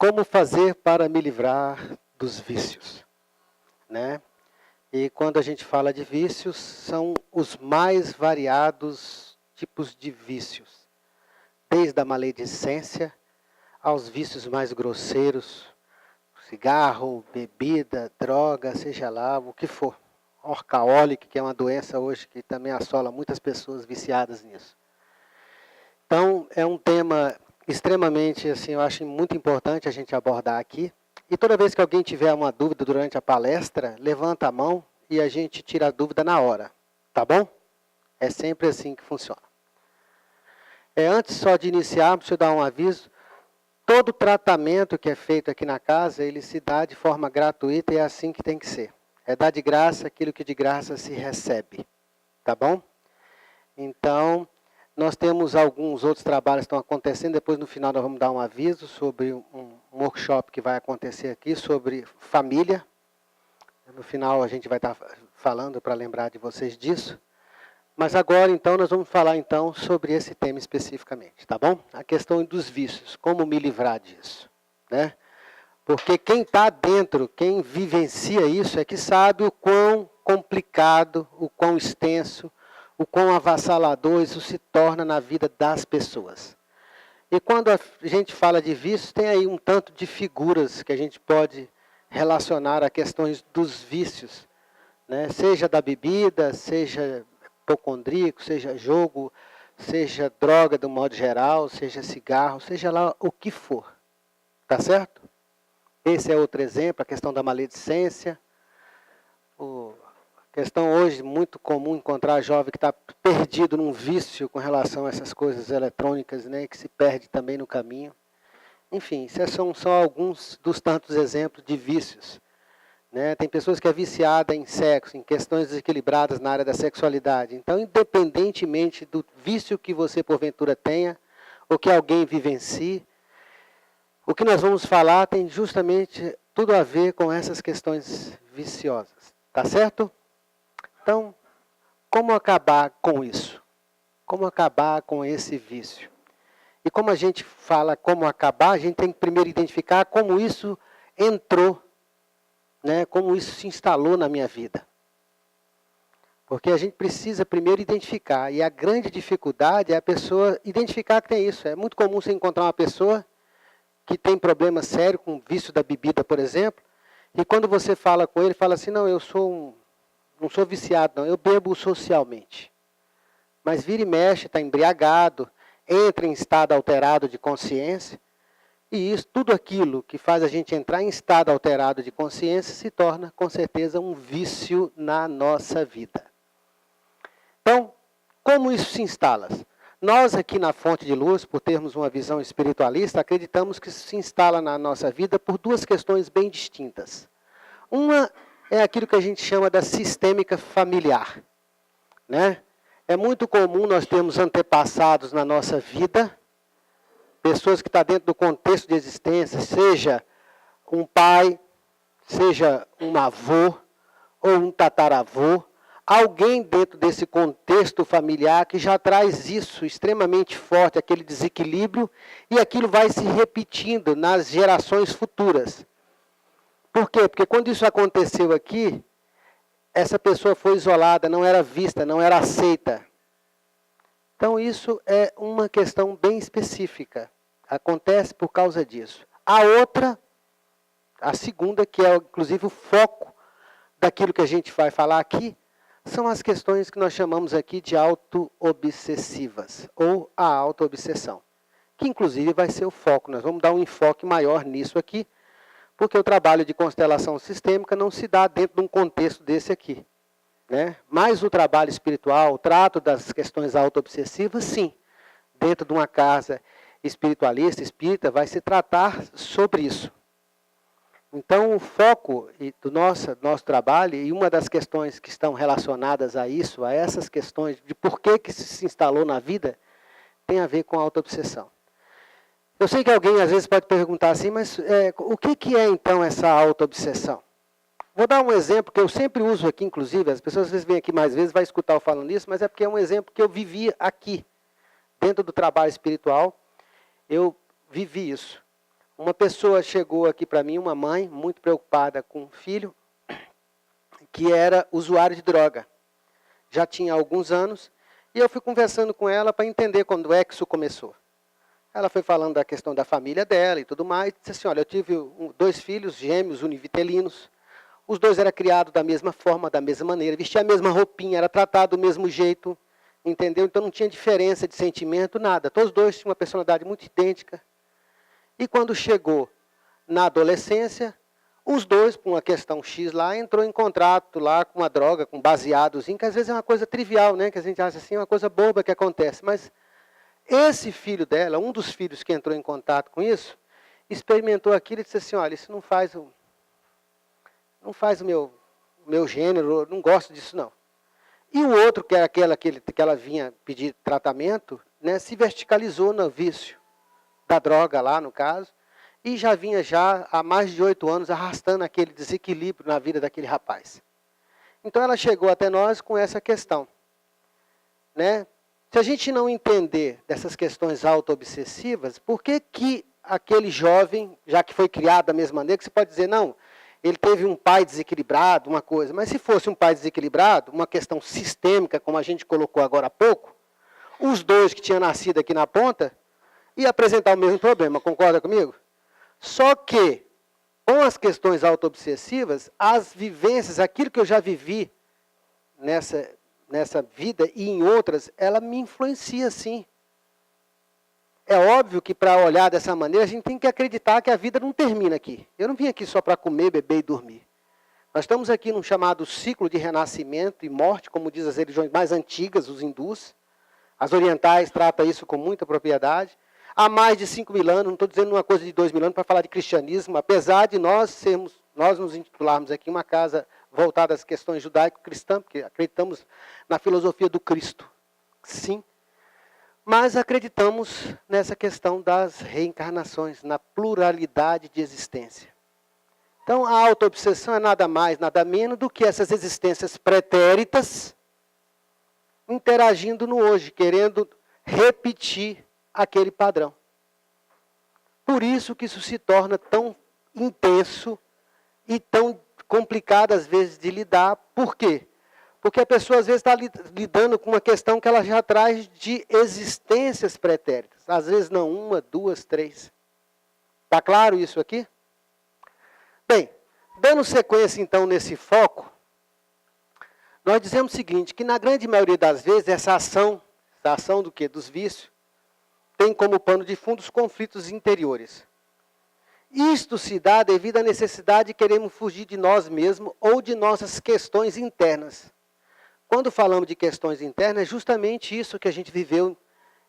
Como fazer para me livrar dos vícios, né? E quando a gente fala de vícios, são os mais variados tipos de vícios. Desde a maledicência aos vícios mais grosseiros, cigarro, bebida, droga, seja lá o que for. Workaholic, que é uma doença hoje que também assola muitas pessoas viciadas nisso. Então, é um tema extremamente, assim, eu acho muito importante a gente abordar aqui. E toda vez que alguém tiver uma dúvida durante a palestra, levanta a mão e a gente tira a dúvida na hora, tá bom? É sempre assim que funciona. Antes só de iniciar, deixa eu dar um aviso. Todo tratamento que é feito aqui na casa, ele se dá de forma gratuita e é assim que tem que ser. É dar de graça aquilo que de graça se recebe, tá bom? Então, nós temos alguns outros trabalhos que estão acontecendo, depois no final nós vamos dar um aviso sobre um workshop que vai acontecer aqui sobre família. No final a gente vai estar falando para lembrar de vocês disso. Mas agora então nós vamos falar então sobre esse tema especificamente, tá bom? A questão dos vícios, como me livrar disso, né? Porque quem está dentro, quem vivencia isso é que sabe o quão complicado, o quão extenso, o quão avassalador isso se torna na vida das pessoas. E quando a gente fala de vícios, tem aí um tanto de figuras que a gente pode relacionar a questões dos vícios, né? Seja da bebida, seja hipocondríaco, seja jogo, seja droga do modo geral, seja cigarro, seja lá o que for. Tá certo? Esse é outro exemplo, a questão da maledicência. A questão hoje, muito comum encontrar jovem que está perdido num vício com relação a essas coisas eletrônicas, né, que se perde também no caminho. Enfim, esses são só alguns dos tantos exemplos de vícios. Né? Tem pessoas que é viciada em sexo, em questões desequilibradas na área da sexualidade. Então, independentemente do vício que você porventura tenha, ou que alguém vivencie, o que nós vamos falar tem justamente tudo a ver com essas questões viciosas. Tá certo? Então, como acabar com isso? Como acabar com esse vício? E como a gente fala como acabar, a gente tem que primeiro identificar como isso entrou, né? Como isso se instalou na minha vida. Porque a gente precisa primeiro identificar. E a grande dificuldade é a pessoa identificar que tem isso. É muito comum você encontrar uma pessoa que tem problema sério com o vício da bebida, por exemplo, e quando você fala com ele, fala assim, não, eu não sou viciado, não, eu bebo socialmente. Mas vira e mexe, está embriagado, entra em estado alterado de consciência, e isso, tudo aquilo que faz a gente entrar em estado alterado de consciência se torna, com certeza, um vício na nossa vida. Então, como isso se instala? Nós aqui na Fonte de Luz, por termos uma visão espiritualista, acreditamos que isso se instala na nossa vida por duas questões bem distintas. Uma é aquilo que a gente chama da sistêmica familiar, né? É muito comum nós termos antepassados na nossa vida, pessoas que estão dentro do contexto de existência, seja um pai, seja um avô ou um tataravô, alguém dentro desse contexto familiar que já traz isso extremamente forte, aquele desequilíbrio, e aquilo vai se repetindo nas gerações futuras. Por quê? Porque quando isso aconteceu aqui, essa pessoa foi isolada, não era vista, não era aceita. Então isso é uma questão bem específica. Acontece por causa disso. A outra, a segunda, que é inclusive o foco daquilo que a gente vai falar aqui, são as questões que nós chamamos aqui de auto-obsessivas, ou a auto-obsessão, que inclusive vai ser o foco. Nós vamos dar um enfoque maior nisso aqui, porque o trabalho de constelação sistêmica não se dá dentro de um contexto desse aqui, né? Mas o trabalho espiritual, o trato das questões auto-obsessivas, sim, dentro de uma casa espiritualista, espírita, vai se tratar sobre isso. Então, o foco do nosso trabalho, e uma das questões que estão relacionadas a isso, a essas questões de por que isso se instalou na vida, tem a ver com a auto-obsessão. Eu sei que alguém às vezes pode perguntar assim, mas o que é então essa auto-obsessão? Vou dar um exemplo que eu sempre uso aqui, inclusive, as pessoas às vezes vêm aqui mais vezes, vai escutar eu falando isso, mas é porque é um exemplo que eu vivi aqui, dentro do trabalho espiritual, eu vivi isso. uma pessoa chegou aqui para mim, uma mãe, muito preocupada com o filho, que era usuário de droga. Já tinha alguns anos, e eu fui conversando com ela para entender quando é que isso começou. Ela foi falando da questão da família dela e tudo mais, e disse assim, olha, eu tive 2 filhos gêmeos univitelinos, os 2 eram criados da mesma forma, da mesma maneira, vestia a mesma roupinha, era tratado do mesmo jeito, entendeu? Então não tinha diferença de sentimento, nada. Todos os 2 tinham uma personalidade muito idêntica. E quando chegou na adolescência, os 2, por uma questão X lá, entrou em contrato lá com uma droga, com baseadozinho, que às vezes é uma coisa trivial, né? Que a gente acha assim, é uma coisa boba que acontece. Mas esse filho dela, um dos filhos que entrou em contato com isso, experimentou aquilo e disse assim, olha, isso não faz o meu gênero, eu não gosto disso não. E o outro, que era que ela vinha pedir tratamento, né, se verticalizou no vício da droga lá, no caso, e já vinha há mais de 8 anos arrastando aquele desequilíbrio na vida daquele rapaz. Então ela chegou até nós com essa questão. Né? Se a gente não entender dessas questões auto-obsessivas, por que aquele jovem, já que foi criado da mesma maneira, que você pode dizer, não, ele teve um pai desequilibrado, uma coisa, mas se fosse um pai desequilibrado, uma questão sistêmica, como a gente colocou agora há pouco, os 2 que tinham nascido aqui na ponta, ia apresentar o mesmo problema, concorda comigo? Só que, com as questões auto-obsessivas, as vivências, aquilo que eu já vivi nessa vida e em outras, ela me influencia sim. É óbvio que para olhar dessa maneira, a gente tem que acreditar que a vida não termina aqui. Eu não vim aqui só para comer, beber e dormir. Nós estamos aqui num chamado ciclo de renascimento e morte, como diz as religiões mais antigas, os hindus. As orientais tratam isso com muita propriedade. Há mais de 5.000 anos, não estou dizendo uma coisa de 2.000 anos para falar de cristianismo, apesar de nós nos intitularmos aqui uma casa voltada às questões judaico-cristãs, porque acreditamos na filosofia do Cristo. Sim. Mas acreditamos nessa questão das reencarnações, na pluralidade de existência. Então, a auto-obsessão é nada mais, nada menos do que essas existências pretéritas interagindo no hoje, querendo repetir aquele padrão. Por isso que isso se torna tão intenso e tão complicado, às vezes, de lidar. Por quê? Porque a pessoa, às vezes, está lidando com uma questão que ela já traz de existências pretéritas. Às vezes, não 1, 2, 3. Está claro isso aqui? Bem, dando sequência, então, nesse foco, nós dizemos o seguinte, que na grande maioria das vezes, essa ação do quê? Dos vícios, tem como pano de fundo os conflitos interiores. Isto se dá devido à necessidade de querermos fugir de nós mesmos ou de nossas questões internas. Quando falamos de questões internas, é justamente isso que a gente viveu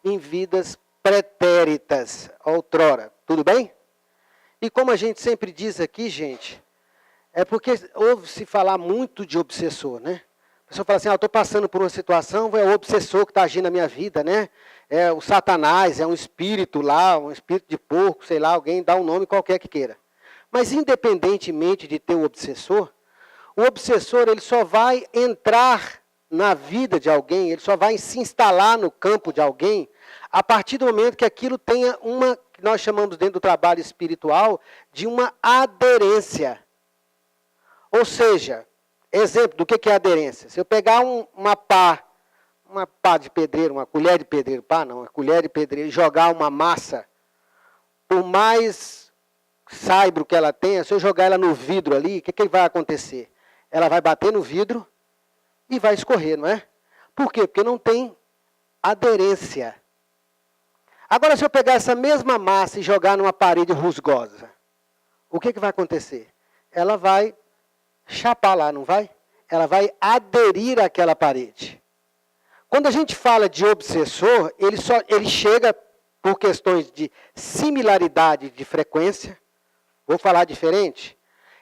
em vidas pretéritas, outrora. Tudo bem? E como a gente sempre diz aqui, gente, é porque ouve-se falar muito de obsessor, né? A pessoa fala assim, eu estou passando por uma situação, é o obsessor que está agindo na minha vida, né? É o Satanás, é um espírito lá, um espírito de porco, sei lá, alguém dá um nome qualquer que queira. Mas independentemente de ter o obsessor ele só vai entrar na vida de alguém, ele só vai se instalar no campo de alguém a partir do momento que aquilo tenha uma, que nós chamamos dentro do trabalho espiritual, de uma aderência. Ou seja, exemplo do que é aderência. Se eu pegar uma pá de pedreiro, uma colher de pedreiro, uma colher de pedreiro, e jogar uma massa, por mais saibro que ela tenha, se eu jogar ela no vidro ali, o que vai acontecer? Ela vai bater no vidro e vai escorrer, não é? Por quê? Porque não tem aderência. Agora, se eu pegar essa mesma massa e jogar numa parede rusgosa, o que vai acontecer? Ela vai chapar lá, não vai? Ela vai aderir àquela parede. Quando a gente fala de obsessor, ele chega por questões de similaridade de frequência. Vou falar diferente.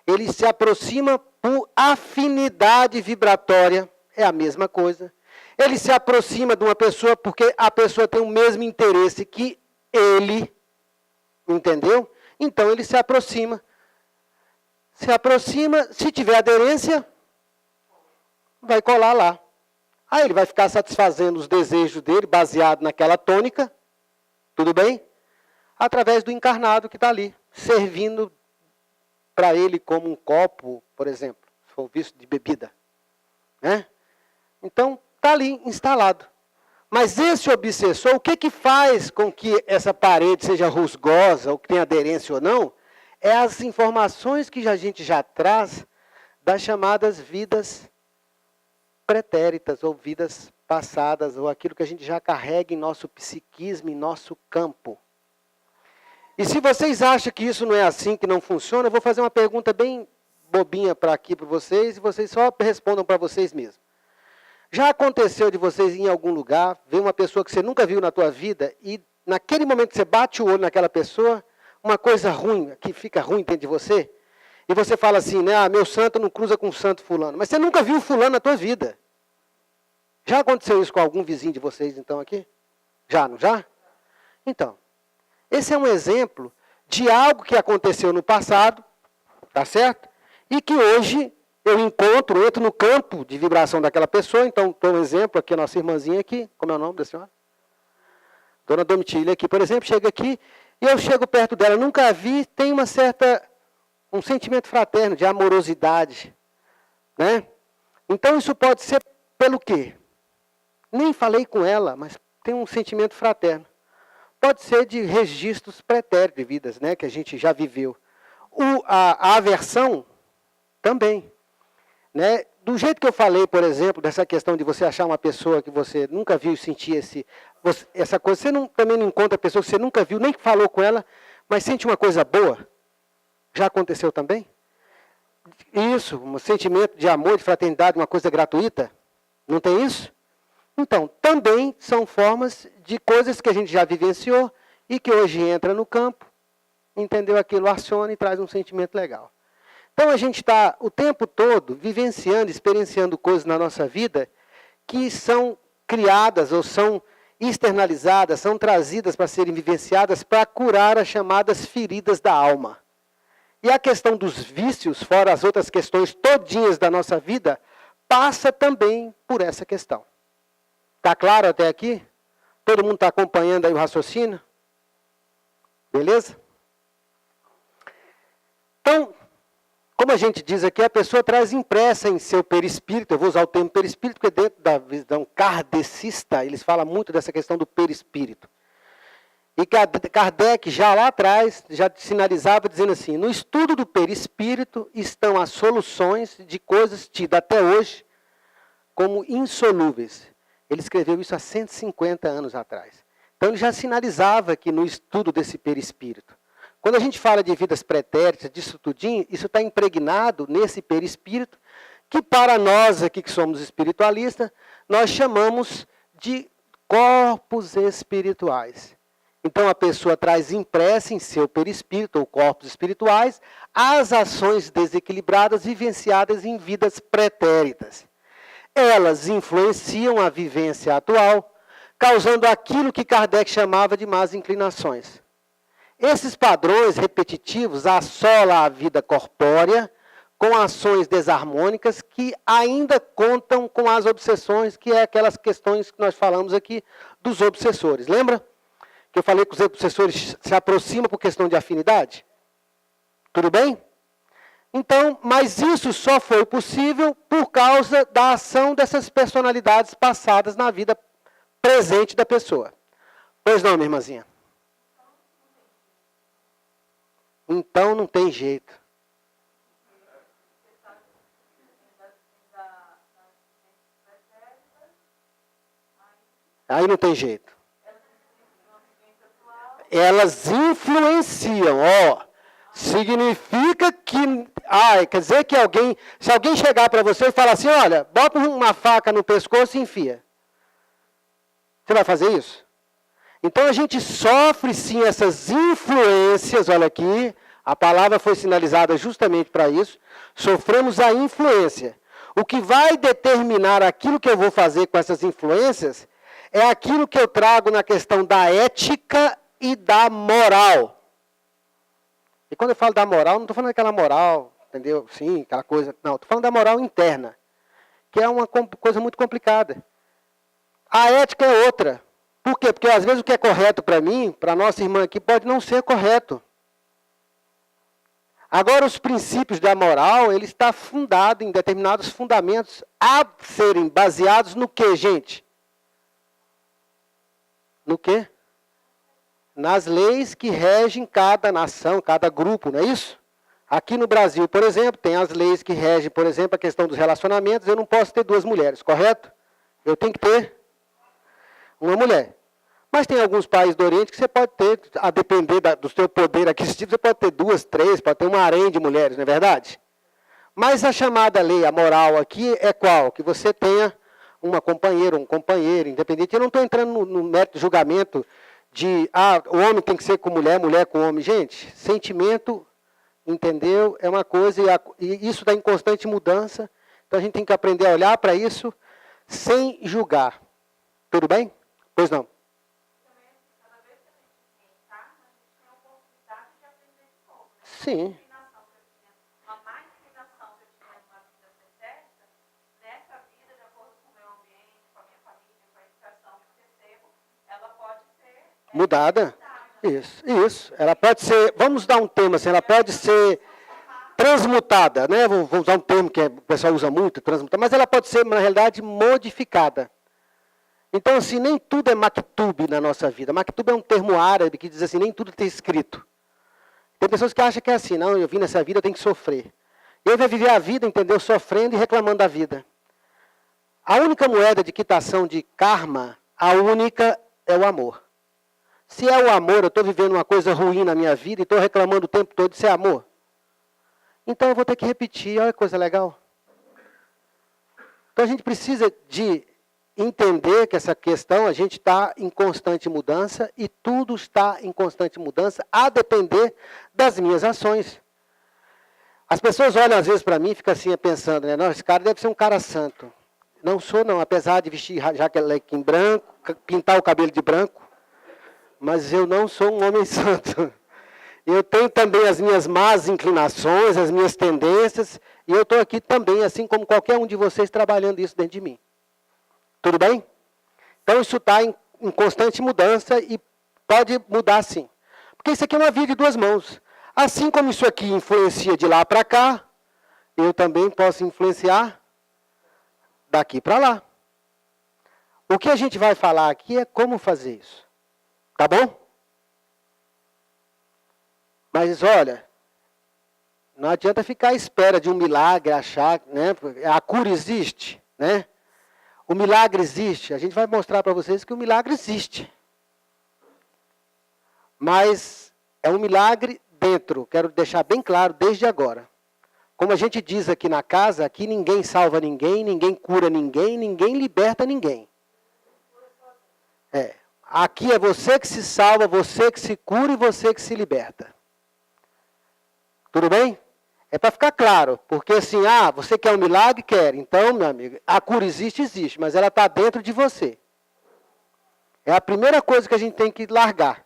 Ele se aproxima por afinidade vibratória, é a mesma coisa. Ele se aproxima de uma pessoa porque a pessoa tem o mesmo interesse que ele, entendeu? Então ele se aproxima. Se tiver aderência, vai colar lá. Aí ele vai ficar satisfazendo os desejos dele, baseado naquela tônica, tudo bem? Através do encarnado que está ali. servindo para ele como um copo, por exemplo, se for visto de bebida. Né? Então, está ali instalado. Mas esse obsessor, o que faz com que essa parede seja rusgosa, ou que tenha aderência ou não, é as informações que a gente já traz das chamadas vidas pretéritas, ou vidas passadas, ou aquilo que a gente já carrega em nosso psiquismo, em nosso campo. E se vocês acham que isso não é assim, que não funciona, eu vou fazer uma pergunta bem bobinha para vocês, e vocês só respondam para vocês mesmos. Já aconteceu de vocês ir em algum lugar, ver uma pessoa que você nunca viu na tua vida, e naquele momento que você bate o olho naquela pessoa, uma coisa ruim, que fica ruim dentro de você, e você fala assim, né, meu santo não cruza com o santo fulano, mas você nunca viu fulano na tua vida. Já aconteceu isso com algum vizinho de vocês, então, aqui? Já, não já? Então, esse é um exemplo de algo que aconteceu no passado, tá certo? E que hoje eu entro no campo de vibração daquela pessoa. Então, por um exemplo, aqui a nossa irmãzinha aqui, como é o nome da senhora? Dona Domitília aqui, por exemplo, chega aqui, e eu chego perto dela, nunca a vi, tem um sentimento fraterno, de amorosidade. Né? Então, isso pode ser pelo quê? Nem falei com ela, mas tem um sentimento fraterno. Pode ser de registros pretéritos de vidas, né, que a gente já viveu. A aversão também. Né? Do jeito que eu falei, por exemplo, dessa questão de você achar uma pessoa que você nunca viu e sentir essa coisa, você também não encontra pessoa que você nunca viu, nem falou com ela, mas sente uma coisa boa. Já aconteceu também? Isso, um sentimento de amor, de fraternidade, uma coisa gratuita. Não tem isso? Então, também são formas de coisas que a gente já vivenciou e que hoje entra no campo, entendeu aquilo, aciona e traz um sentimento legal. Então, a gente está o tempo todo vivenciando, experienciando coisas na nossa vida que são criadas ou são externalizadas, são trazidas para serem vivenciadas para curar as chamadas feridas da alma. E a questão dos vícios, fora as outras questões todinhas da nossa vida, passa também por essa questão. Está claro até aqui? Todo mundo está acompanhando aí o raciocínio? Beleza? Então, como a gente diz aqui, a pessoa traz impressa em seu perispírito, eu vou usar o termo perispírito, porque dentro da visão kardecista, eles falam muito dessa questão do perispírito. E Kardec, já lá atrás, já sinalizava dizendo assim, no estudo do perispírito estão as soluções de coisas tidas até hoje como insolúveis. Ele escreveu isso há 150 anos atrás. Então ele já sinalizava que no estudo desse perispírito. Quando a gente fala de vidas pretéritas, disso tudinho, isso está impregnado nesse perispírito, que para nós aqui que somos espiritualistas, nós chamamos de corpos espirituais. Então a pessoa traz impressa em seu perispírito, ou corpos espirituais, as ações desequilibradas vivenciadas em vidas pretéritas. Elas influenciam a vivência atual, causando aquilo que Kardec chamava de más inclinações. Esses padrões repetitivos assolam a vida corpórea com ações desarmônicas que ainda contam com as obsessões, que é aquelas questões que nós falamos aqui dos obsessores. Lembra que eu falei que os obsessores se aproximam por questão de afinidade? Tudo bem? Então, mas isso só foi possível por causa da ação dessas personalidades passadas na vida presente da pessoa. Pois não, minha irmãzinha? Então não tem jeito. Aí não tem jeito. Elas influenciam, ó. Significa que, quer dizer que se alguém chegar para você e falar assim, olha, bota uma faca no pescoço e enfia. Você vai fazer isso? Então a gente sofre sim essas influências, olha aqui, a palavra foi sinalizada justamente para isso, sofremos a influência. O que vai determinar aquilo que eu vou fazer com essas influências é aquilo que eu trago na questão da ética e da moral. E quando eu falo da moral, não estou falando daquela moral, entendeu? Sim, aquela coisa. Não, estou falando da moral interna, que é uma coisa muito complicada. A ética é outra. Por quê? Porque às vezes o que é correto para mim, para a nossa irmã aqui, pode não ser correto. Agora, os princípios da moral, ele está fundado em determinados fundamentos a serem baseados no quê, gente? No quê? Nas leis que regem cada nação, cada grupo, não é isso? Aqui no Brasil, por exemplo, tem as leis que regem, por exemplo, a questão dos relacionamentos. Eu não posso ter 2 mulheres, correto? Eu tenho que ter uma mulher. Mas tem alguns países do Oriente que você pode ter, a depender do seu poder aquisitivo, você pode ter 2, 3, pode ter um harém de mulheres, não é verdade? Mas a chamada lei, a moral aqui é qual? Que você tenha uma companheira, um companheiro, independente. Eu não estou entrando no mérito de julgamento de, o homem tem que ser com mulher, mulher com homem. Gente, sentimento, entendeu? É uma coisa, e isso está em constante mudança. Então a gente tem que aprender a olhar para isso sem julgar. Tudo bem? Pois não. Sim. Uma má inclinação que eu tinha numa vida pretérita, nessa vida, de acordo com o meu ambiente, com a minha família, com a educação que recebo, ela pode ser mudada. Isso. Ela pode ser, vamos dar um termo assim, ela pode ser transmutada, né? Vou usar um termo que o pessoal usa muito, transmutada, mas ela pode ser, na realidade, modificada. Então, assim, nem tudo é maktub na nossa vida. Maktub é um termo árabe que diz assim, nem tudo tem escrito. Tem pessoas que acham que é assim, não, eu vim nessa vida, eu tenho que sofrer. Eu vou viver a vida, entendeu? Sofrendo e reclamando da vida. A única moeda de quitação de karma, a única é o amor. Se é o amor, eu estou vivendo uma coisa ruim na minha vida e estou reclamando o tempo todo, isso é amor. Então eu vou ter que repetir, olha que coisa legal. Então a gente precisa de entender que essa questão, a gente está em constante mudança e tudo está em constante mudança a depender das minhas ações. As pessoas olham às vezes para mim e ficam assim pensando, né? Não, esse cara deve ser um cara santo. Não sou não, apesar de vestir jaleco em branco, pintar o cabelo de branco, mas eu não sou um homem santo. Eu tenho também as minhas más inclinações, as minhas tendências, e eu estou aqui também, assim como qualquer um de vocês, trabalhando isso dentro de mim. Tudo bem? Então isso está em constante mudança e pode mudar sim. Porque isso aqui é uma via de 2 mãos. Assim como isso aqui influencia de lá para cá, eu também posso influenciar daqui para lá. O que a gente vai falar aqui é como fazer isso. Tá bom? Mas olha, não adianta ficar à espera de um milagre, achar, né? A cura existe, né? O milagre existe. A gente vai mostrar para vocês que o milagre existe. Mas é um milagre dentro. Quero deixar bem claro desde agora. Como a gente diz aqui na casa, aqui ninguém salva ninguém, ninguém cura ninguém, ninguém liberta ninguém. Aqui é você que se salva, você que se cura e você que se liberta. Tudo bem? É para ficar claro, porque assim, você quer um milagre? Quer. Então, meu amigo, a cura existe, mas ela está dentro de você. É a primeira coisa que a gente tem que largar.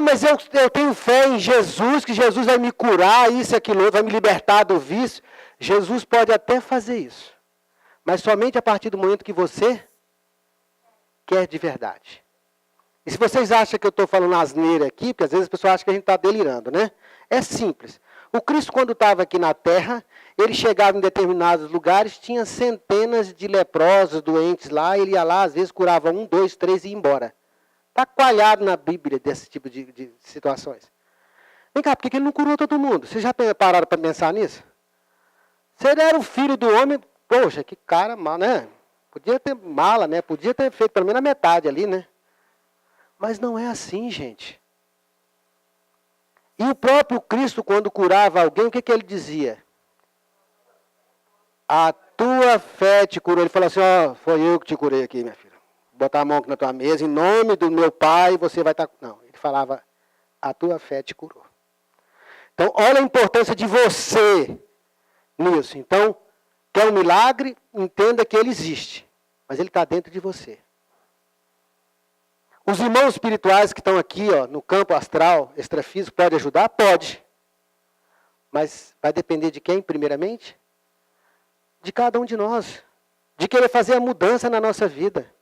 Mas eu tenho fé em Jesus, que Jesus vai me curar, isso e aquilo outro, vai me libertar do vício. Jesus pode até fazer isso, mas somente a partir do momento que você quer de verdade. E se vocês acham que eu estou falando asneira aqui, porque às vezes as pessoas acham que a gente está delirando, né? É simples. O Cristo, quando estava aqui na terra, ele chegava em determinados lugares, tinha centenas de leprosos, doentes lá, ele ia lá, às vezes curava 1, 2, 3 e ia embora. Está coalhado na Bíblia desse tipo de situações. Vem cá, por que ele não curou todo mundo? Vocês já pararam para pensar nisso? Se ele era o filho do homem, poxa, que cara mal, né? Podia ter mala, né? Podia ter feito pelo menos a metade ali, né? Mas não é assim, gente. E o próprio Cristo, quando curava alguém, o que ele dizia? A tua fé te curou. Ele falou assim, foi eu que te curei aqui, minha filha. Vou botar a mão aqui na tua mesa, em nome do meu Pai, você vai estar... Não, ele falava, a tua fé te curou. Então, olha a importância de você nisso. Então, quer um milagre? Entenda que ele existe. Mas ele está dentro de você. Os irmãos espirituais que estão aqui, no campo astral, extrafísico, pode ajudar? Pode. Mas vai depender de quem, primeiramente? De cada um de nós. De querer fazer a mudança na nossa vida.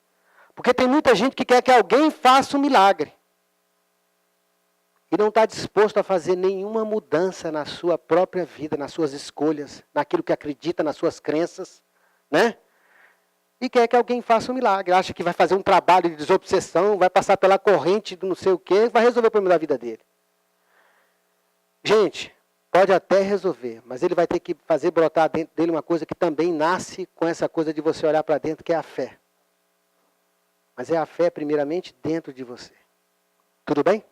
Porque tem muita gente que quer que alguém faça um milagre. e não está disposto a fazer nenhuma mudança na sua própria vida, nas suas escolhas, naquilo que acredita, nas suas crenças, né? E quer que alguém faça um milagre, acha que vai fazer um trabalho de desobsessão, vai passar pela corrente do não sei o quê, vai resolver o problema da vida dele. Gente, pode até resolver, mas ele vai ter que fazer brotar dentro dele uma coisa que também nasce com essa coisa de você olhar para dentro, que é a fé. Mas é a fé, primeiramente, dentro de você. Tudo bem?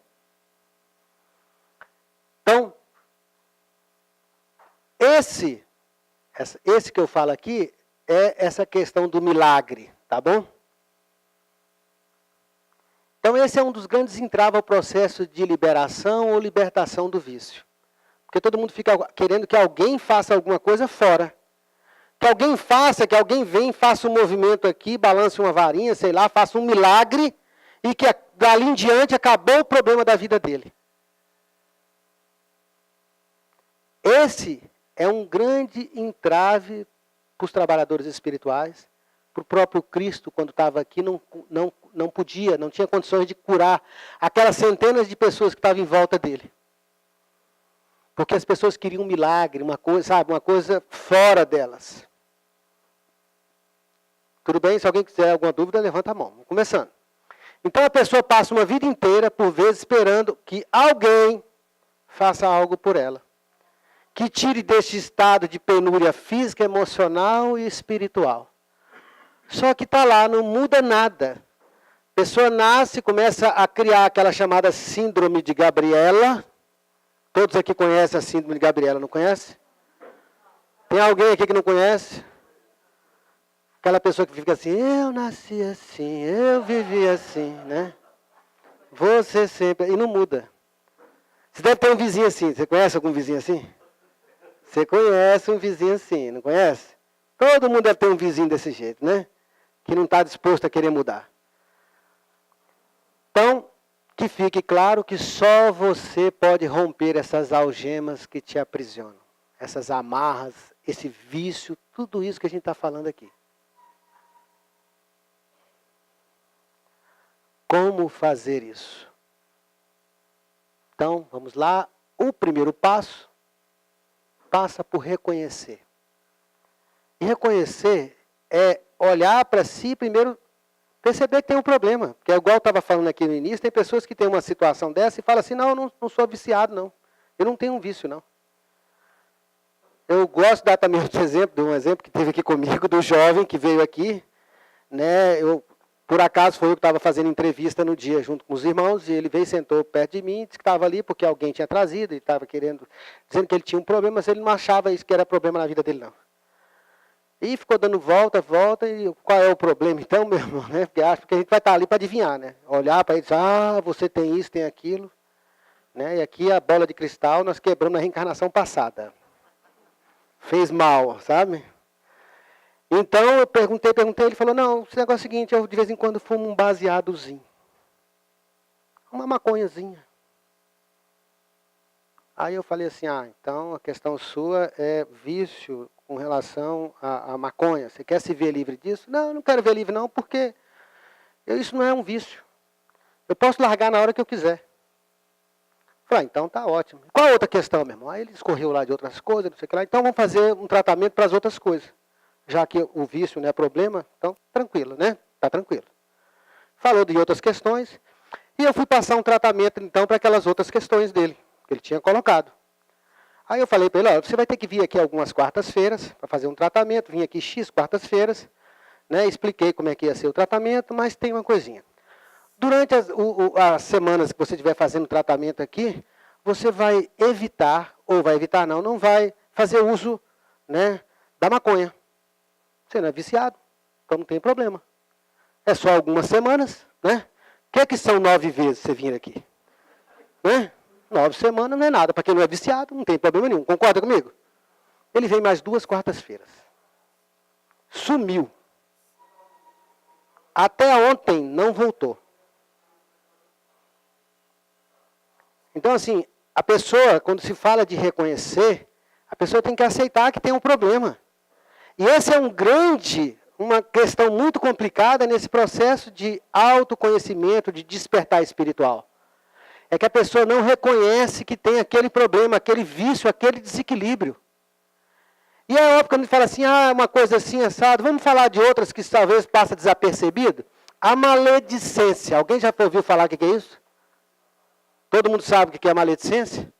Então, esse que eu falo aqui é essa questão do milagre, tá bom? Então, esse é um dos grandes entraves ao processo de liberação ou libertação do vício. Porque todo mundo fica querendo que alguém faça alguma coisa fora. Que alguém faça, que alguém venha, faça um movimento aqui, balance uma varinha, sei lá, faça um milagre e que dali em diante acabou o problema da vida dele. Esse é um grande entrave para os trabalhadores espirituais, para o próprio Cristo, quando estava aqui, não podia, não tinha condições de curar aquelas centenas de pessoas que estavam em volta dele. Porque as pessoas queriam um milagre, uma coisa, sabe, uma coisa fora delas. Tudo bem? Se alguém quiser alguma dúvida, levanta a mão. Vamos começando. Então a pessoa passa uma vida inteira, por vezes, esperando que alguém faça algo por ela. Que tire deste estado de penúria física, emocional e espiritual. Só que está lá, não muda nada. A pessoa nasce, começa a criar aquela chamada síndrome de Gabriela. Todos aqui conhecem a síndrome de Gabriela, não conhece? Tem alguém aqui que não conhece? Aquela pessoa que fica assim, eu nasci assim, eu vivi assim, né? Você sempre... E não muda. Você deve ter um vizinho assim. Você conhece algum vizinho assim? Você conhece um vizinho assim, não conhece? Todo mundo deve ter um vizinho desse jeito, né? Que não está disposto a querer mudar. Então, que fique claro que só você pode romper essas algemas que te aprisionam. Essas amarras, esse vício, tudo isso que a gente está falando aqui. Como fazer isso? Então, vamos lá. O primeiro passo passa por reconhecer. E reconhecer é olhar para si primeiro, perceber que tem um problema. Porque é igual eu estava falando aqui no início, tem pessoas que têm uma situação dessa e falam assim, não, eu não sou viciado, não. Eu não tenho um vício, não. Eu gosto de dar também outro exemplo, de um exemplo que teve aqui comigo, do jovem que veio aqui, né, por acaso foi eu que estava fazendo entrevista no dia junto com os irmãos, e ele veio e sentou perto de mim, disse que estava ali porque alguém tinha trazido, e estava dizendo que ele tinha um problema, mas ele não achava isso que era problema na vida dele, não. E ficou dando volta, e qual é o problema então, meu irmão? Né? Porque acho que a gente vai estar ali para adivinhar, né? Olhar para ele e dizer, você tem isso, tem aquilo. Né? E aqui a bola de cristal nós quebramos na reencarnação passada. Fez mal, sabe? Então eu perguntei, ele falou, não, esse negócio é o seguinte, eu de vez em quando fumo um baseadozinho. Uma maconhazinha. Aí eu falei assim, então a questão sua é vício com relação à maconha. Você quer se ver livre disso? Não, eu não quero ver livre não, porque isso não é um vício. Eu posso largar na hora que eu quiser. Falei, então tá ótimo. Qual a outra questão, meu irmão? Aí ele escorreu lá de outras coisas, não sei o que lá. Então vamos fazer um tratamento para as outras coisas. Já que o vício não é problema, então tranquilo, né? Tá tranquilo. Falou de outras questões. E eu fui passar um tratamento, então, para aquelas outras questões dele, que ele tinha colocado. Aí eu falei para ele, você vai ter que vir aqui algumas quartas-feiras para fazer um tratamento. Vim aqui X quartas-feiras, né? Expliquei como é que ia ser o tratamento, mas tem uma coisinha. Durante as semanas que você estiver fazendo o tratamento aqui, você vai evitar, ou vai evitar não vai fazer uso, né, da maconha. Você não é viciado, então não tem problema. É só algumas semanas, né? O que são 9 vezes você vir aqui? Né? 9 semanas não é nada. Para quem não é viciado, não tem problema nenhum. Concorda comigo? Ele veio mais 2 quartas-feiras. Sumiu. Até ontem não voltou. Então, assim, a pessoa, quando se fala de reconhecer, a pessoa tem que aceitar que tem um problema. E essa é uma questão muito complicada nesse processo de autoconhecimento, de despertar espiritual. É que a pessoa não reconhece que tem aquele problema, aquele vício, aquele desequilíbrio. E é óbvio quando ele fala assim, uma coisa assim, assado, vamos falar de outras que talvez passa desapercebido. A maledicência. Alguém já ouviu falar o que é isso? Todo mundo sabe o que é maledicência?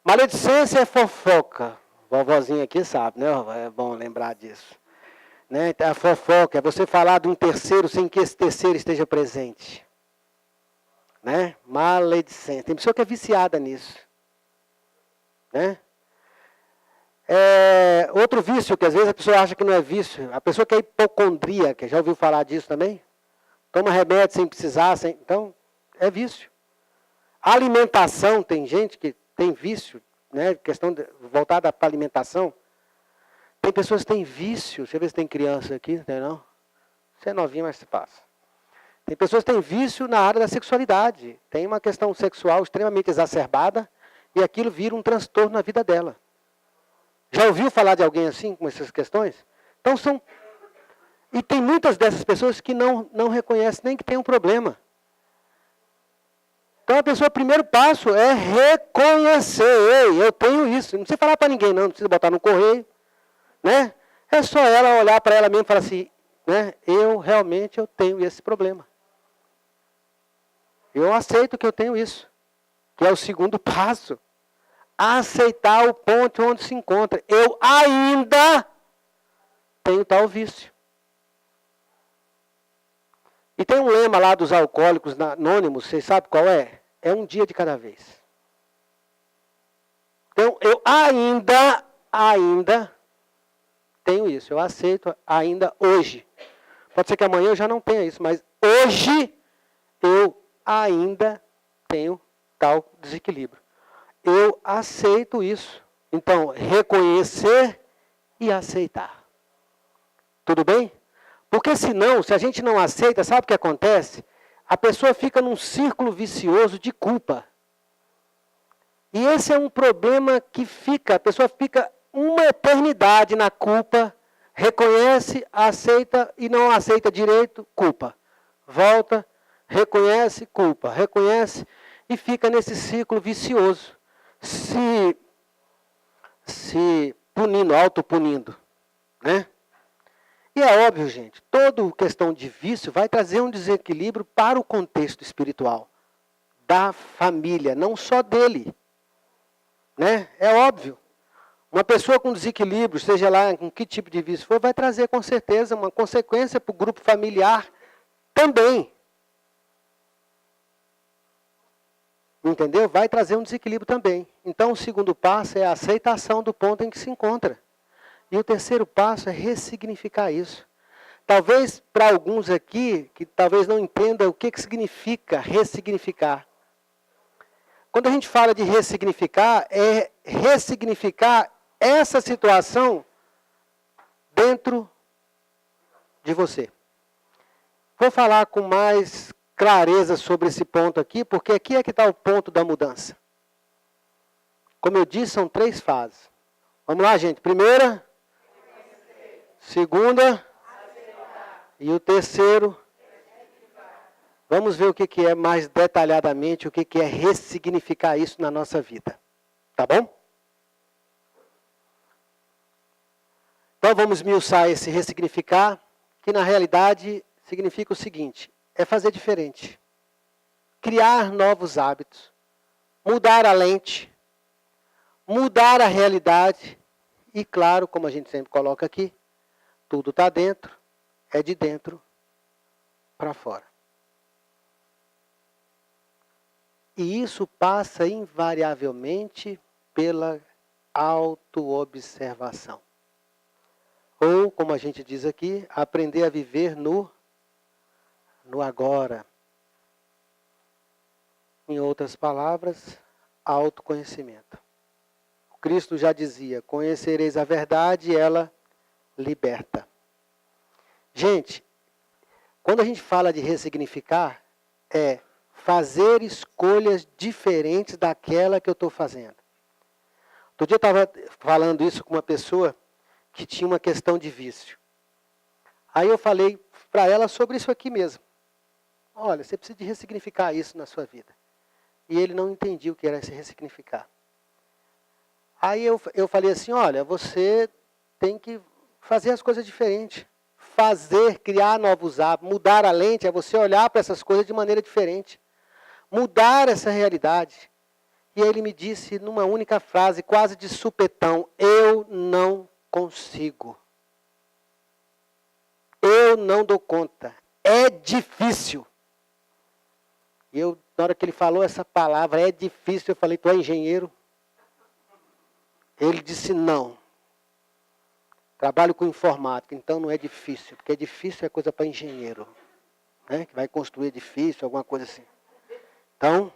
Maledicência é fofoca. Vovozinha aqui sabe, né? É bom lembrar disso. Né? Então, a fofoca é você falar de um terceiro sem que esse terceiro esteja presente. Né? Maledicência. Tem pessoa que é viciada nisso. Né? Outro vício, que às vezes a pessoa acha que não é vício, a pessoa que é hipocondríaca, já ouviu falar disso também? Toma remédio sem precisar, então é vício. Alimentação, tem gente que tem vício, né? Questão voltada para alimentação. Tem pessoas que têm vício, deixa eu ver se tem criança aqui, não tem não? Você é novinho, mas se passa. Tem pessoas que têm vício na área da sexualidade, tem uma questão sexual extremamente exacerbada e aquilo vira um transtorno na vida dela. Já ouviu falar de alguém assim, com essas questões? Então e tem muitas dessas pessoas que não reconhecem nem que tem um problema. Então a pessoa, o primeiro passo é reconhecer. Ei, eu tenho isso. Não precisa falar para ninguém não precisa botar no correio. Né? É só ela olhar para ela mesma e falar assim, né? Eu tenho esse problema. Eu aceito que eu tenho isso. Que é o segundo passo. Aceitar o ponto onde se encontra. Eu ainda tenho tal vício. E tem um lema lá dos alcoólicos anônimos, vocês sabem qual é? É um dia de cada vez. Então, eu ainda tenho isso. Eu aceito ainda hoje. Pode ser que amanhã eu já não tenha isso, mas hoje eu ainda tenho tal desequilíbrio. Eu aceito isso. Então, reconhecer e aceitar. Tudo bem? Porque senão, se a gente não aceita, sabe o que acontece? A pessoa fica num círculo vicioso de culpa. E esse é um problema que a pessoa fica uma eternidade na culpa, reconhece, aceita e não aceita direito, culpa. Volta, reconhece, culpa. Reconhece e fica nesse ciclo vicioso. Se punindo, autopunindo. Né? E é óbvio, gente, toda questão de vício vai trazer um desequilíbrio para o contexto espiritual da família, não só dele. Né? É óbvio. Uma pessoa com desequilíbrio, seja lá com que tipo de vício for, vai trazer com certeza uma consequência para o grupo familiar também. Entendeu? Vai trazer um desequilíbrio também. Então, o segundo passo é a aceitação do ponto em que se encontra. E o terceiro passo é ressignificar isso. Talvez para alguns aqui, que talvez não entendam o que significa ressignificar. Quando a gente fala de ressignificar, é ressignificar essa situação dentro de você. Vou falar com mais clareza sobre esse ponto aqui, porque aqui é que está o ponto da mudança. Como eu disse, são 3 fases. Vamos lá, gente. Primeira, segunda e o terceiro. Vamos ver o que é mais detalhadamente, o que é ressignificar isso na nossa vida. Tá bom? Então vamos esmiuçar esse ressignificar, que na realidade significa o seguinte, é fazer diferente. Criar novos hábitos, mudar a lente, mudar a realidade e, claro, como a gente sempre coloca aqui, tudo está dentro, é de dentro para fora. E isso passa invariavelmente pela autoobservação. Ou, como a gente diz aqui, aprender a viver no agora. Em outras palavras, autoconhecimento. O Cristo já dizia, conhecereis a verdade e ela liberta. Gente, quando a gente fala de ressignificar, é fazer escolhas diferentes daquela que eu estou fazendo. Outro dia eu estava falando isso com uma pessoa que tinha uma questão de vício. Aí eu falei para ela sobre isso aqui mesmo. Olha, você precisa de ressignificar isso na sua vida. E ele não entendia o que era se ressignificar. Aí eu falei assim, olha, você tem que fazer as coisas diferentes. Fazer, criar novos hábitos, mudar a lente é você olhar para essas coisas de maneira diferente. Mudar essa realidade. E aí ele me disse numa única frase, quase de supetão, eu não consigo. Eu não dou conta. É difícil. E eu, na hora que ele falou essa palavra, é difícil, eu falei, tu é engenheiro? Ele disse, não. Trabalho com informática, então não é difícil, porque difícil é coisa para engenheiro, né? Que vai construir edifício, alguma coisa assim. Então,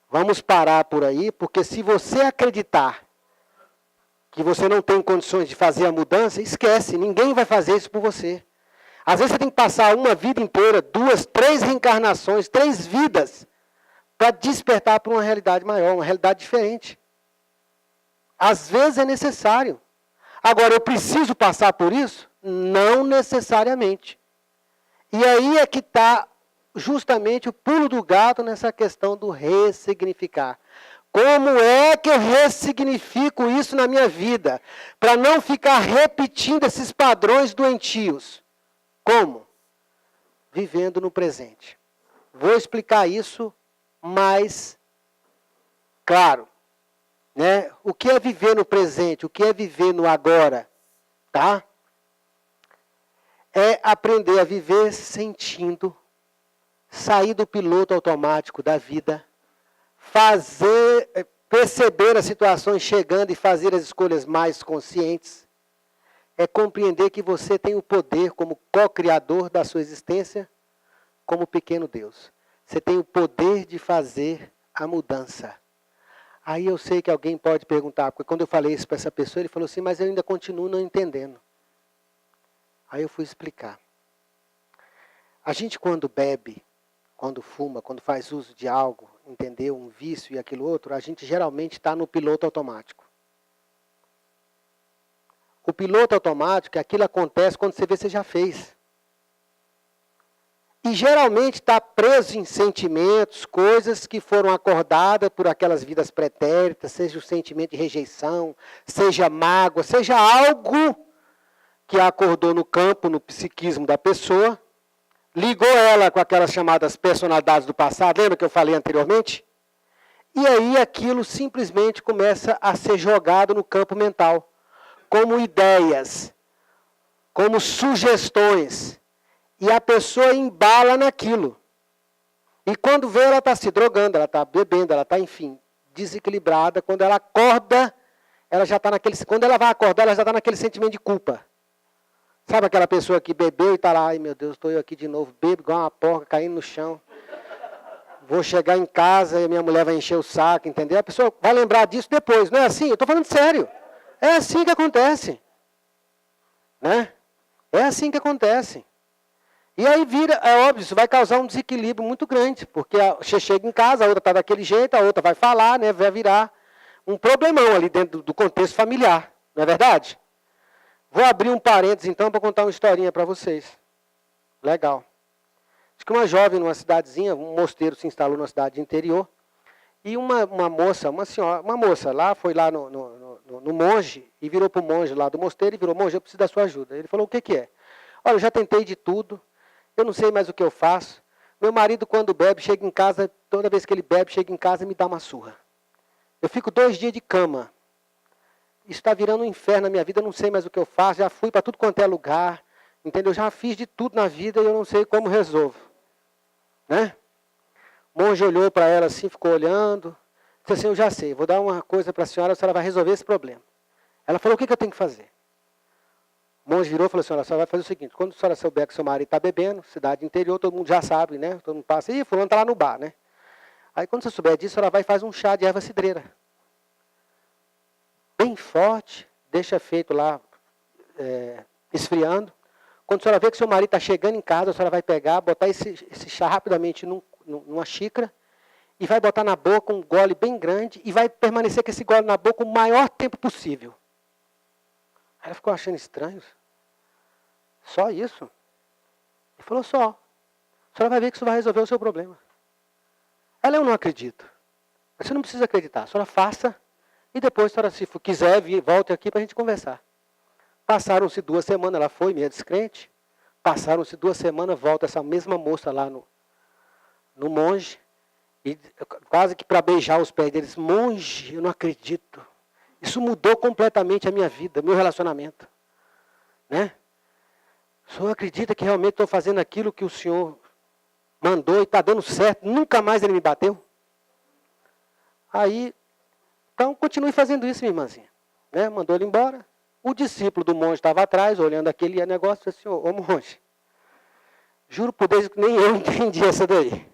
vamos parar por aí, porque se você acreditar que você não tem condições de fazer a mudança, esquece, ninguém vai fazer isso por você. Às vezes você tem que passar uma vida inteira, 2, 3 reencarnações, 3 vidas, para despertar para uma realidade maior, uma realidade diferente. Às vezes é necessário. Agora, eu preciso passar por isso? Não necessariamente. E aí é que está justamente o pulo do gato nessa questão do ressignificar. Como é que eu ressignifico isso na minha vida? Para não ficar repetindo esses padrões doentios. Como? Vivendo no presente. Vou explicar isso mais claro. Né? O que é viver no presente? O que é viver no agora? Tá? É aprender a viver sentindo, sair do piloto automático da vida, perceber as situações chegando e fazer as escolhas mais conscientes. É compreender que você tem o poder como co-criador da sua existência, como pequeno Deus. Você tem o poder de fazer a mudança. Aí eu sei que alguém pode perguntar, porque quando eu falei isso para essa pessoa, ele falou assim, mas eu ainda continuo não entendendo. Aí eu fui explicar. A gente quando bebe, quando fuma, quando faz uso de algo, entendeu? Um vício e aquilo outro, a gente geralmente está no piloto automático. O piloto automático, aquilo acontece quando você vê, você já fez. E geralmente está preso em sentimentos, coisas que foram acordadas por aquelas vidas pretéritas, seja o sentimento de rejeição, seja mágoa, seja algo que acordou no campo, no psiquismo da pessoa, ligou ela com aquelas chamadas personalidades do passado, lembra que eu falei anteriormente? E aí aquilo simplesmente começa a ser jogado no campo mental, como ideias, como sugestões. E a pessoa embala naquilo. E quando vê, ela está se drogando, ela está bebendo, ela está, enfim, desequilibrada. Quando ela acorda, ela já está naquele... Quando ela vai acordar, ela já está naquele sentimento de culpa. Sabe aquela pessoa que bebeu e está lá, ai meu Deus, estou eu aqui de novo, bebo igual uma porca, caindo no chão. Vou chegar em casa e minha mulher vai encher o saco, entendeu? A pessoa vai lembrar disso depois, não é assim? Eu estou falando sério. É assim que acontece. Né? É assim que acontece. E aí vira, é óbvio, isso vai causar um desequilíbrio muito grande, porque você chega em casa, a outra está daquele jeito, a outra vai falar, né, vai virar um problemão ali dentro do contexto familiar, não é verdade? Vou abrir um parênteses então para contar uma historinha para vocês. Legal. Diz que uma jovem numa cidadezinha, um mosteiro se instalou numa cidade interior, e uma moça, uma senhora, uma moça lá, foi lá no monge, e virou para o monge lá do mosteiro, e virou, monge, eu preciso da sua ajuda. Ele falou, o que que é? Olha, eu já tentei de tudo, eu não sei mais o que eu faço. Meu marido, quando bebe, chega em casa, toda vez que ele bebe, chega em casa e me dá uma surra. Eu fico 2 dias de cama. Isso está virando um inferno na minha vida, eu não sei mais o que eu faço, já fui para tudo quanto é lugar, entendeu? Já fiz de tudo na vida e eu não sei como resolvo. Né? O monge olhou para ela assim, ficou olhando, disse assim, eu já sei, vou dar uma coisa para a senhora vai resolver esse problema. Ela falou, o que eu tenho que fazer? O monge virou e falou assim, olha, a senhora vai fazer o seguinte, quando a senhora souber que seu marido está bebendo, cidade interior, todo mundo já sabe, né? Todo mundo passa, ih, fulano está lá no bar, né? Aí quando você souber disso, ela vai e faz um chá de erva cidreira. Bem forte, deixa feito lá, esfriando. Quando a senhora vê que seu marido está chegando em casa, a senhora vai pegar, botar esse chá rapidamente numa xícara, e vai botar na boca um gole bem grande, e vai permanecer com esse gole na boca o maior tempo possível. Ela ficou achando estranho. Só isso? Ele falou, só. A senhora vai ver que isso vai resolver o seu problema. Ela, eu não acredito. Você não precisa acreditar. A senhora faça e depois, a senhora, se quiser, volte aqui para a gente conversar. Passaram-se 2 semanas, ela foi meio descrente. Passaram-se 2 semanas, volta essa mesma moça lá no monge. E quase que para beijar os pés deles. Monge, eu não acredito. Isso mudou completamente a minha vida, meu relacionamento. Né? O senhor acredita que realmente estou fazendo aquilo que o senhor mandou e está dando certo? Nunca mais ele me bateu? Aí, então continue fazendo isso, minha irmãzinha. Né? Mandou ele embora. O discípulo do monge estava atrás, olhando aquele negócio, e disse assim, ô monge, juro por Deus que nem eu entendi essa daí.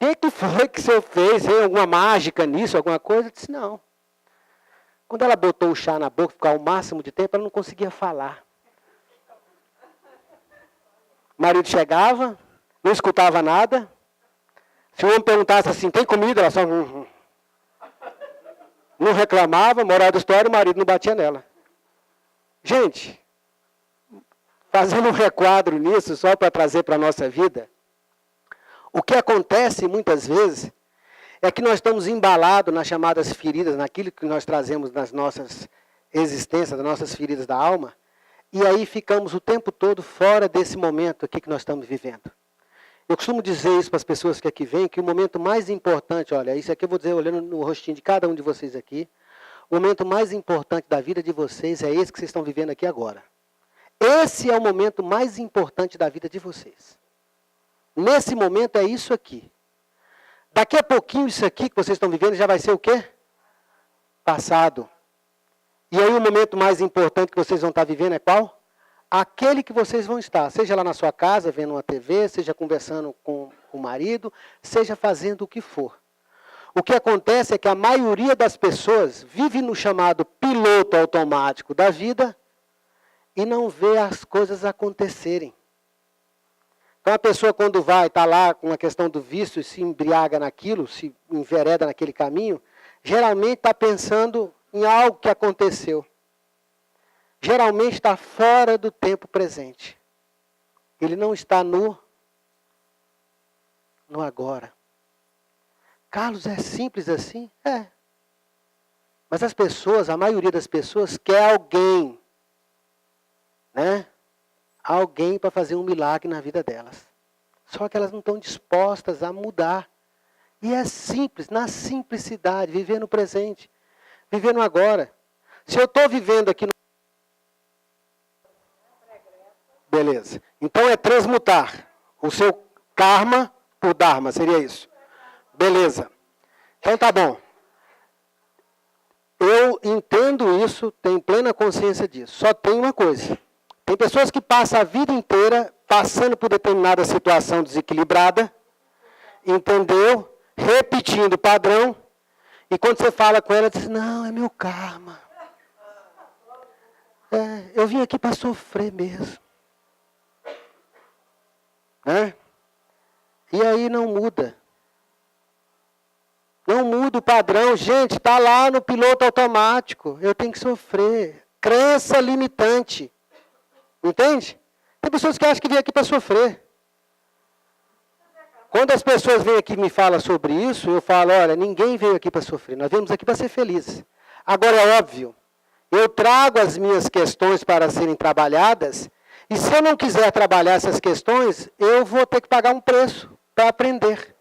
O que foi que o senhor fez? Tem alguma mágica nisso, alguma coisa? Eu disse, não. Quando ela botou o chá na boca, ficar o máximo de tempo, ela não conseguia falar. O marido chegava, não escutava nada. Se o homem perguntasse assim, tem comida? Ela só... Não reclamava, moral da história, o marido não batia nela. Gente, fazendo um requadro nisso, só para trazer para a nossa vida, o que acontece muitas vezes é que nós estamos embalados nas chamadas feridas, naquilo que nós trazemos nas nossas existências, nas nossas feridas da alma, e aí ficamos o tempo todo fora desse momento aqui que nós estamos vivendo. Eu costumo dizer isso para as pessoas que aqui vêm, que o momento mais importante, olha, isso aqui eu vou dizer olhando no rostinho de cada um de vocês aqui, o momento mais importante da vida de vocês é esse que vocês estão vivendo aqui agora. Esse é o momento mais importante da vida de vocês. Nesse momento é isso aqui. Daqui a pouquinho isso aqui que vocês estão vivendo já vai ser o quê? Passado. E aí o momento mais importante que vocês vão estar vivendo é qual? Aquele que vocês vão estar, seja lá na sua casa, vendo uma TV, seja conversando com o marido, seja fazendo o que for. O que acontece é que a maioria das pessoas vive no chamado piloto automático da vida e não vê as coisas acontecerem. Então a pessoa quando vai, está lá com a questão do vício e se embriaga naquilo, se envereda naquele caminho, geralmente está pensando em algo que aconteceu. Geralmente está fora do tempo presente. Ele não está no agora. Carlos, é simples assim? É. Mas as pessoas, a maioria das pessoas quer alguém, né? Alguém para fazer um milagre na vida delas. Só que elas não estão dispostas a mudar. E é simples, na simplicidade, viver no presente, viver no agora. Se eu estou vivendo aqui no... Beleza. Então é transmutar o seu karma por dharma, seria isso. Beleza. Então tá bom. Eu entendo isso, tenho plena consciência disso. Só tem uma coisa. Tem pessoas que passam a vida inteira passando por determinada situação desequilibrada, entendeu? Repetindo o padrão. E quando você fala com ela, diz, não, é meu karma. Eu vim aqui para sofrer mesmo. Né? E aí não muda. Não muda o padrão. Gente, está lá no piloto automático. Eu tenho que sofrer. Crença limitante. Entende? Tem pessoas que acham que vêm aqui para sofrer. Quando as pessoas vêm aqui e me falam sobre isso, eu falo, olha, ninguém veio aqui para sofrer. Nós viemos aqui para ser felizes. Agora é óbvio, eu trago as minhas questões para serem trabalhadas, e se eu não quiser trabalhar essas questões, eu vou ter que pagar um preço para aprender.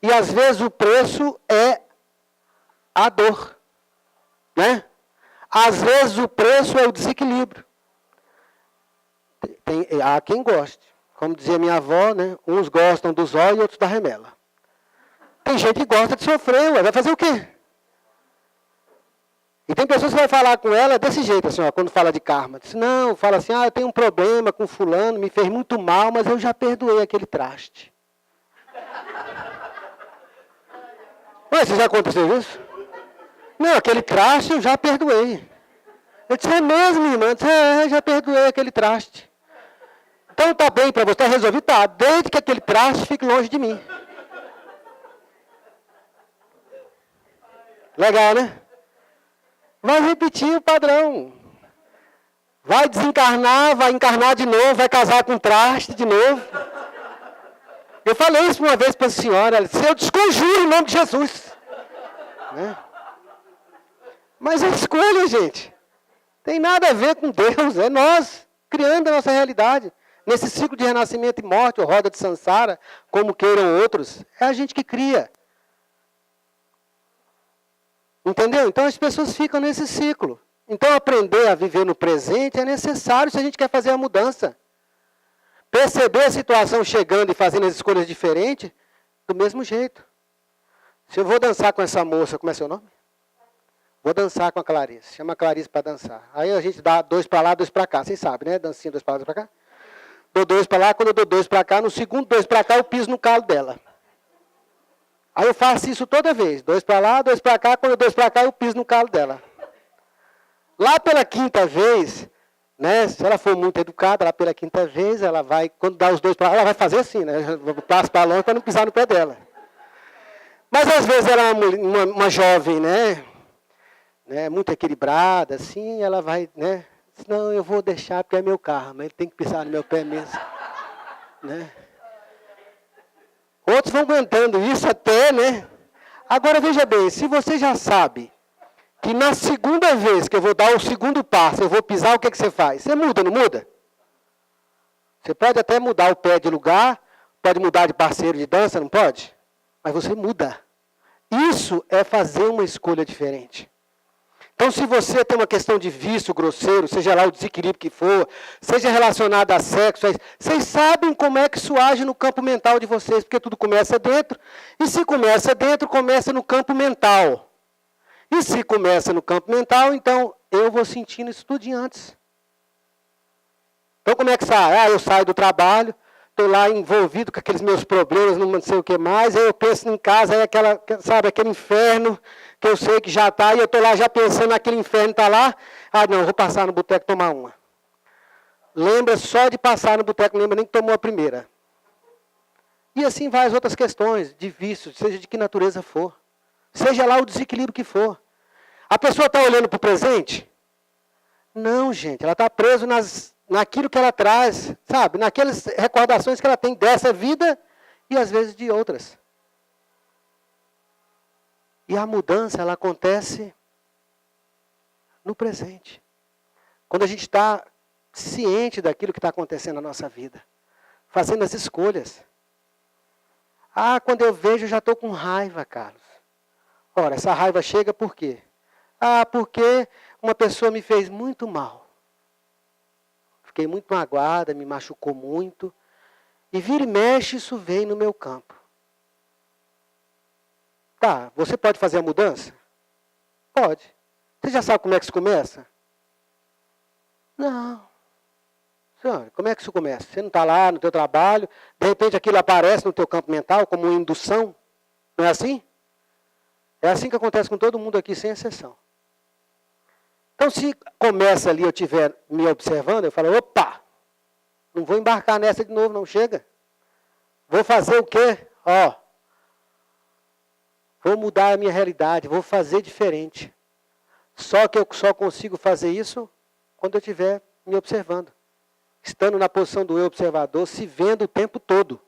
E às vezes o preço é a dor. Né? Às vezes o preço é o desequilíbrio. Há quem goste. Como dizia minha avó, né? Uns gostam do zóio e outros da remela. Tem gente que gosta de sofrer, vai fazer o quê? E tem pessoas que vão falar com ela desse jeito, assim, ó, quando fala de karma. Diz, não, fala assim, eu tenho um problema com fulano, me fez muito mal, mas eu já perdoei aquele traste. Ué, você já aconteceu isso? Não, aquele traste eu já perdoei. Eu disse, é mesmo, irmã? Eu disse, já perdoei aquele traste. Então tá bem para você, tá resolvido? Tá, desde que aquele traste fique longe de mim. Legal, né? Vai repetir o padrão. Vai desencarnar, vai encarnar de novo, vai casar com traste de novo. Eu falei isso uma vez para a senhora, ela disse, eu desconjuro em nome de Jesus. Né? Mas é escolha, gente. Tem nada a ver com Deus, é nós criando a nossa realidade. Nesse ciclo de renascimento e morte, ou roda de Sansara, como queiram outros, é a gente que cria. Entendeu? Então as pessoas ficam nesse ciclo. Então aprender a viver no presente é necessário se a gente quer fazer a mudança. Perceber a situação chegando e fazendo as escolhas diferentes, do mesmo jeito. Se eu vou dançar com essa moça, como é seu nome? Vou dançar com a Clarice. Chama a Clarice para dançar. Aí a gente dá 2 para lá, 2 para cá. Vocês sabem, né? Dancinha, 2 para lá, 2 para cá. Dou 2 para lá, quando eu dou 2 para cá, no segundo 2 para cá, eu piso no calo dela. Aí eu faço isso toda vez. 2 para lá, 2 para cá, quando eu 2 para cá, eu piso no calo dela. Lá pela 5ª vez, né? Se ela for muito educada, lá pela 5ª vez, ela vai, quando dá os 2 para lá, ela vai fazer assim, né? Eu passo para longe para não pisar no pé dela. Mas às vezes ela é uma jovem, né? Muito equilibrada, assim, ela vai, né? Não, eu vou deixar porque é meu carro, mas ele tem que pisar no meu pé mesmo. Né? Outros vão aguentando isso até, né? Agora veja bem, se você já sabe que na segunda vez que eu vou dar o segundo passo, eu vou pisar, o que você faz? Você muda, não muda? Você pode até mudar o pé de lugar, pode mudar de parceiro de dança, não pode? Mas você muda. Isso é fazer uma escolha diferente. Então, se você tem uma questão de vício grosseiro, seja lá o desequilíbrio que for, seja relacionado a sexo, vocês sabem como é que isso age no campo mental de vocês, porque tudo começa dentro. E se começa dentro, começa no campo mental. E se começa no campo mental, então eu vou sentindo isso tudo antes. Então, como é que sai? Eu saio do trabalho, estou lá envolvido com aqueles meus problemas, não sei o que mais, aí eu penso em casa, aí aquele inferno que eu sei que já está, e eu estou lá já pensando naquele inferno está lá. Não, vou passar no boteco tomar uma. Lembra só de passar no boteco, não lembra nem que tomou a primeira. E assim vai as outras questões de vício, seja de que natureza for. Seja lá o desequilíbrio que for. A pessoa está olhando para o presente? Não, gente, ela está presa naquilo que ela traz, sabe? Naquelas recordações que ela tem dessa vida e às vezes de outras. E a mudança, ela acontece no presente. Quando a gente está ciente daquilo que está acontecendo na nossa vida. Fazendo as escolhas. Quando eu vejo, eu já estou com raiva, Carlos. Ora, essa raiva chega por quê? Porque uma pessoa me fez muito mal. Fiquei muito magoada, me machucou muito. E vira e mexe, isso vem no meu campo. Tá, você pode fazer a mudança? Pode. Você já sabe como é que isso começa? Não. Senhora, como é que isso começa? Você não está lá no teu trabalho, de repente aquilo aparece no teu campo mental como uma indução. Não é assim? É assim que acontece com todo mundo aqui, sem exceção. Então, se começa ali, eu estiver me observando, eu falo, opa, não vou embarcar nessa de novo, não, chega. Vou fazer o quê? Vou mudar a minha realidade, vou fazer diferente. Só que eu só consigo fazer isso quando eu estiver me observando. Estando na posição do eu observador, se vendo o tempo todo.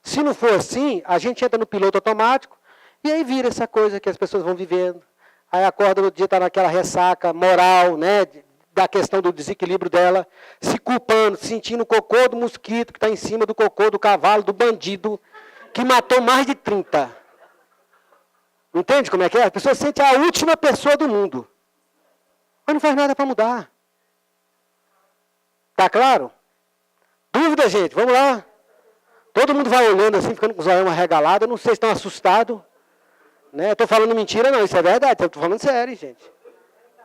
Se não for assim, a gente entra no piloto automático e aí vira essa coisa que as pessoas vão vivendo. Aí acorda no dia, está naquela ressaca moral, né, da questão do desequilíbrio dela, se culpando, sentindo o cocô do mosquito que está em cima do cocô do cavalo, do bandido, que matou mais de 30. Entende como é que é? A pessoa sente a última pessoa do mundo. Mas não faz nada para mudar. Tá claro? Dúvida, gente? Vamos lá. Todo mundo vai olhando assim, ficando com os olhos arregalados. Eu não sei se estão assustados. Né? Eu estou falando mentira, não. Isso é verdade. Eu estou falando sério, gente.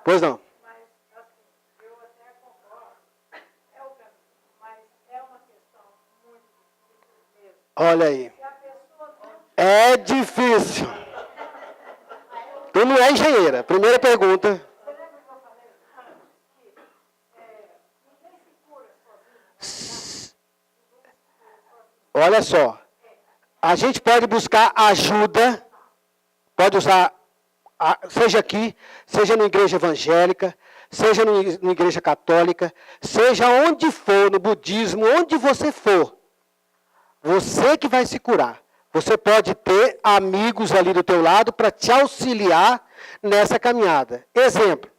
Pois não. Mas, assim, eu até concordo. Mas é uma questão muito difícil mesmo. Olha aí. Se a pessoa não... É difícil. Tu não é engenheira. Primeira pergunta. Você lembra que eu falei que ninguém se cura sozinho? Olha só. A gente pode buscar ajuda. Pode usar, seja aqui, seja na igreja evangélica, seja na igreja católica, seja onde for, no budismo, onde você for. Você que vai se curar. Você pode ter amigos ali do teu lado para te auxiliar nessa caminhada. Exemplo,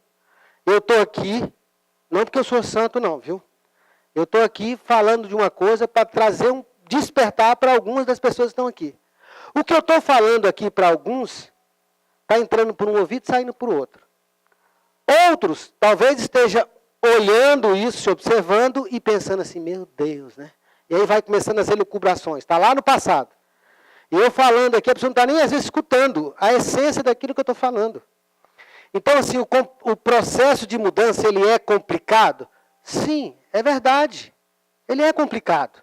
eu estou aqui, não porque eu sou santo não, viu? Eu estou aqui falando de uma coisa para trazer um despertar para algumas das pessoas que estão aqui. O que eu estou falando aqui para alguns, está entrando por um ouvido e saindo por outro. Outros, talvez esteja olhando isso, se observando e pensando assim, meu Deus, né? E aí vai começando as elucubrações, está lá no passado. E eu falando aqui, a pessoa não está nem às vezes escutando a essência daquilo que eu estou falando. Então, assim, o processo de mudança, ele é complicado? Sim, é verdade. Ele é complicado.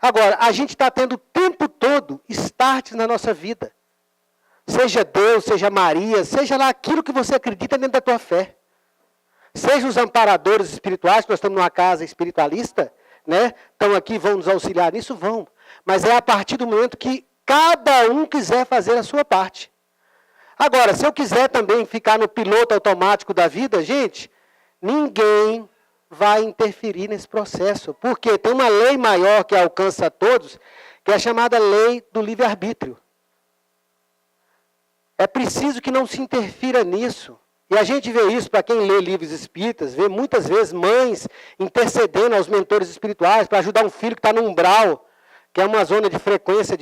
Agora, a gente está tendo o tempo todo starts na nossa vida. Seja Deus, seja Maria, seja lá aquilo que você acredita dentro da tua fé. Seja os amparadores espirituais, que nós estamos numa casa espiritualista, né? Estão aqui, vão nos auxiliar nisso, vão. Mas é a partir do momento que cada um quiser fazer a sua parte. Agora, se eu quiser também ficar no piloto automático da vida, gente, ninguém vai interferir nesse processo. Porque tem uma lei maior que alcança a todos, que é a chamada lei do livre-arbítrio. É preciso que não se interfira nisso. E a gente vê isso, para quem lê livros espíritas, vê muitas vezes mães intercedendo aos mentores espirituais para ajudar um filho que está no umbral, que é uma zona de frequência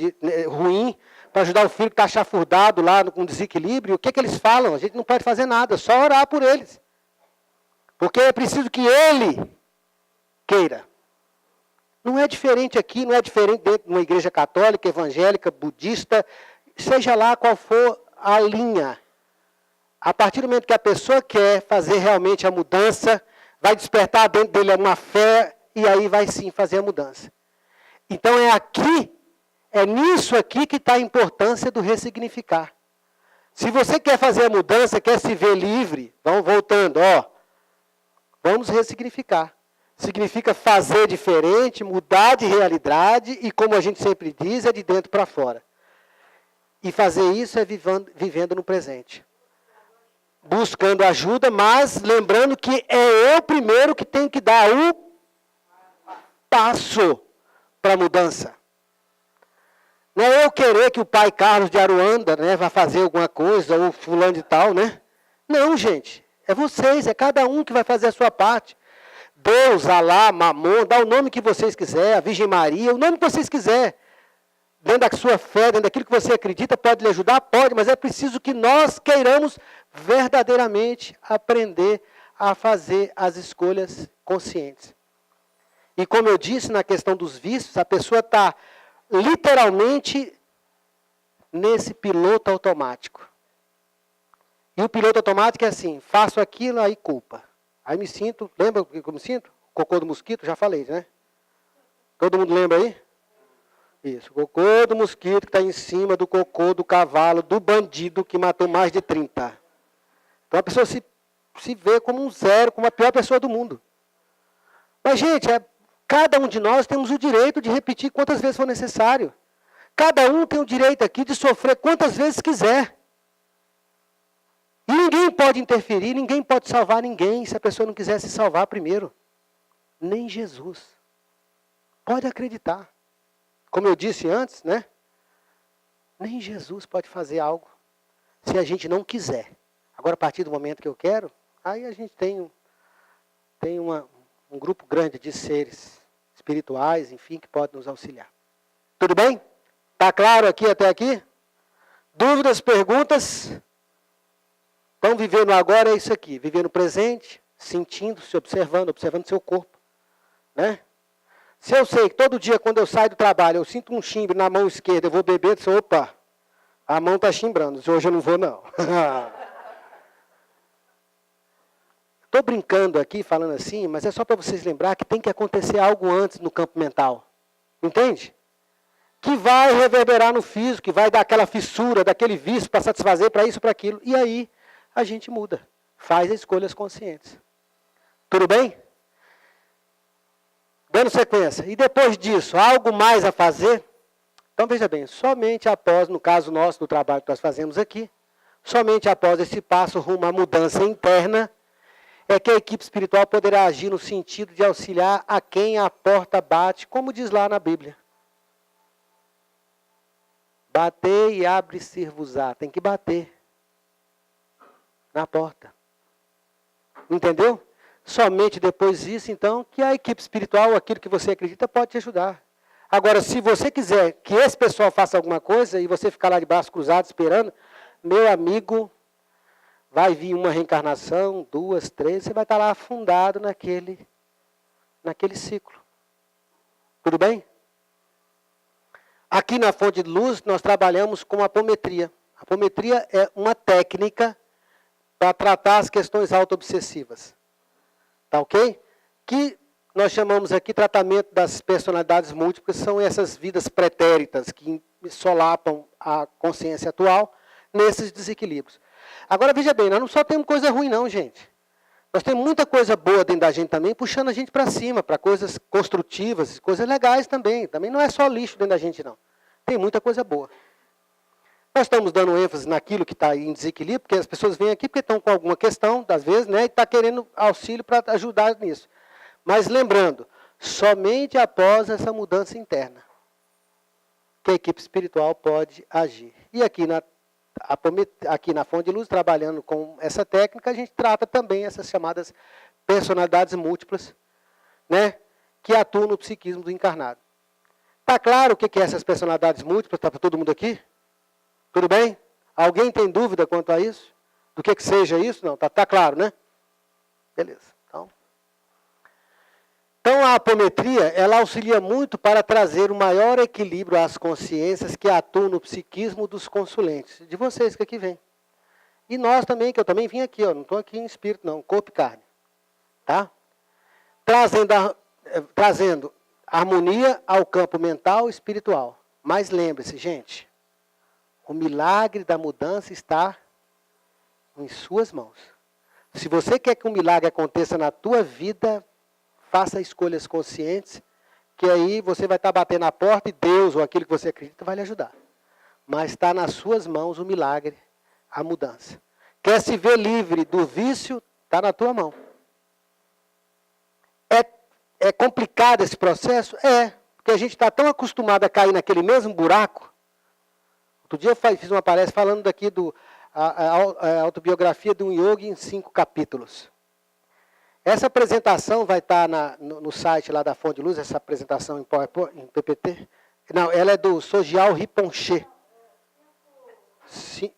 ruim, para ajudar o filho que está chafurdado lá com desequilíbrio. O que eles falam? A gente não pode fazer nada, só orar por eles. Porque é preciso que ele queira. Não é diferente aqui, não é diferente dentro de uma igreja católica, evangélica, budista, seja lá qual for a linha. A partir do momento que a pessoa quer fazer realmente a mudança, vai despertar dentro dele uma fé e aí vai sim fazer a mudança. Então é nisso aqui que está a importância do ressignificar. Se você quer fazer a mudança, quer se ver livre, vamos voltando, vamos ressignificar. Significa fazer diferente, mudar de realidade e, como a gente sempre diz, é de dentro para fora. E fazer isso é vivendo no presente. Buscando ajuda, mas lembrando que é eu primeiro que tenho que dar o passo para a mudança. Não é eu querer que o pai Carlos de Aruanda, né, vá fazer alguma coisa, ou fulano de tal, né? Não, gente. É vocês, é cada um que vai fazer a sua parte. Deus, Alá, Mamon, dá o nome que vocês quiserem, a Virgem Maria, o nome que vocês quiserem. Dentro da sua fé, dentro daquilo que você acredita, pode lhe ajudar? Pode, mas é preciso que nós queiramos verdadeiramente aprender a fazer as escolhas conscientes. E como eu disse na questão dos vícios, a pessoa está literalmente nesse piloto automático. E o piloto automático é assim, faço aquilo, aí culpa. Aí me sinto, lembra o que eu me sinto? Cocô do mosquito, já falei, né? Todo mundo lembra aí? Isso, o cocô do mosquito que está em cima do cocô do cavalo, do bandido que matou mais de 30. Então a pessoa se vê como um zero, como a pior pessoa do mundo. Mas, gente, cada um de nós temos o direito de repetir quantas vezes for necessário. Cada um tem o direito aqui de sofrer quantas vezes quiser. E ninguém pode interferir, ninguém pode salvar ninguém se a pessoa não quiser se salvar primeiro. Nem Jesus. Pode acreditar. Como eu disse antes, né? Nem Jesus pode fazer algo se a gente não quiser. Agora, a partir do momento que eu quero, aí a gente tem um grupo grande de seres espirituais, enfim, que pode nos auxiliar. Tudo bem? Está claro aqui até aqui? Dúvidas, perguntas? Então, viver no agora é isso aqui. Viver no presente, sentindo, se observando seu corpo. Né? Se eu sei que todo dia, quando eu saio do trabalho, eu sinto um chimbre na mão esquerda, eu vou beber, eu disse, opa, a mão está chimbrando, hoje eu não vou não. Estou brincando aqui, falando assim, mas é só para vocês lembrar que tem que acontecer algo antes no campo mental. Entende? Que vai reverberar no físico, que vai dar aquela fissura, daquele vício para satisfazer, para isso, para aquilo. E aí, a gente muda. Faz escolhas conscientes. Tudo bem? Dando sequência. E depois disso, algo mais a fazer? Então, veja bem, somente após, no caso nosso, do trabalho que nós fazemos aqui, somente após esse passo rumo à mudança interna, é que a equipe espiritual poderá agir no sentido de auxiliar a quem a porta bate, como diz lá na Bíblia. Bater e abre-se-vos-á. Tem que bater na porta. Entendeu? Somente depois disso, então, que a equipe espiritual, aquilo que você acredita, pode te ajudar. Agora, se você quiser que esse pessoal faça alguma coisa e você ficar lá de braços cruzados esperando, meu amigo, vai vir uma reencarnação, 2, 3, você vai estar lá afundado naquele ciclo. Tudo bem? Aqui na Fonte de Luz, nós trabalhamos com apometria. A apometria é uma técnica para tratar as questões auto-obsessivas. Tá ok? Que nós chamamos aqui tratamento das personalidades múltiplas, são essas vidas pretéritas que solapam a consciência atual nesses desequilíbrios. Agora, veja bem, nós não só temos coisa ruim não, gente. Nós temos muita coisa boa dentro da gente também, puxando a gente para cima, para coisas construtivas, coisas legais também. Também não é só lixo dentro da gente, não. Tem muita coisa boa. Nós estamos dando ênfase naquilo que está em desequilíbrio, porque as pessoas vêm aqui porque estão com alguma questão, às vezes, né, e estão querendo auxílio para ajudar nisso. Mas lembrando, somente após essa mudança interna que a equipe espiritual pode agir. E aqui na Fonte de Luz, trabalhando com essa técnica, a gente trata também essas chamadas personalidades múltiplas, né, que atuam no psiquismo do encarnado. Está claro o que é essas personalidades múltiplas? Está para todo mundo aqui? Tudo bem? Alguém tem dúvida quanto a isso? Do que seja isso? Não, tá claro, né? Beleza. Então a apometria, ela auxilia muito para trazer um maior equilíbrio às consciências que atuam no psiquismo dos consulentes. De vocês que aqui vêm. E nós também, que eu também vim aqui, ó, não estou aqui em espírito não, corpo e carne. Tá? Trazendo harmonia ao campo mental e espiritual. Mas lembre-se, gente, o milagre da mudança está em suas mãos. Se você quer que um milagre aconteça na tua vida, faça escolhas conscientes, que aí você vai estar batendo na porta e Deus, ou aquilo que você acredita, vai lhe ajudar. Mas está nas suas mãos o milagre, a mudança. Quer se ver livre do vício, está na tua mão. É complicado esse processo? É, porque a gente está tão acostumado a cair naquele mesmo buraco. Outro dia eu fiz uma palestra falando daqui a autobiografia de um yogi em 5 capítulos. Essa apresentação vai estar no site lá da Fonte de Luz, essa apresentação em PowerPoint, em PPT. Não, ela é do Sogyal Rinpoche. Sim.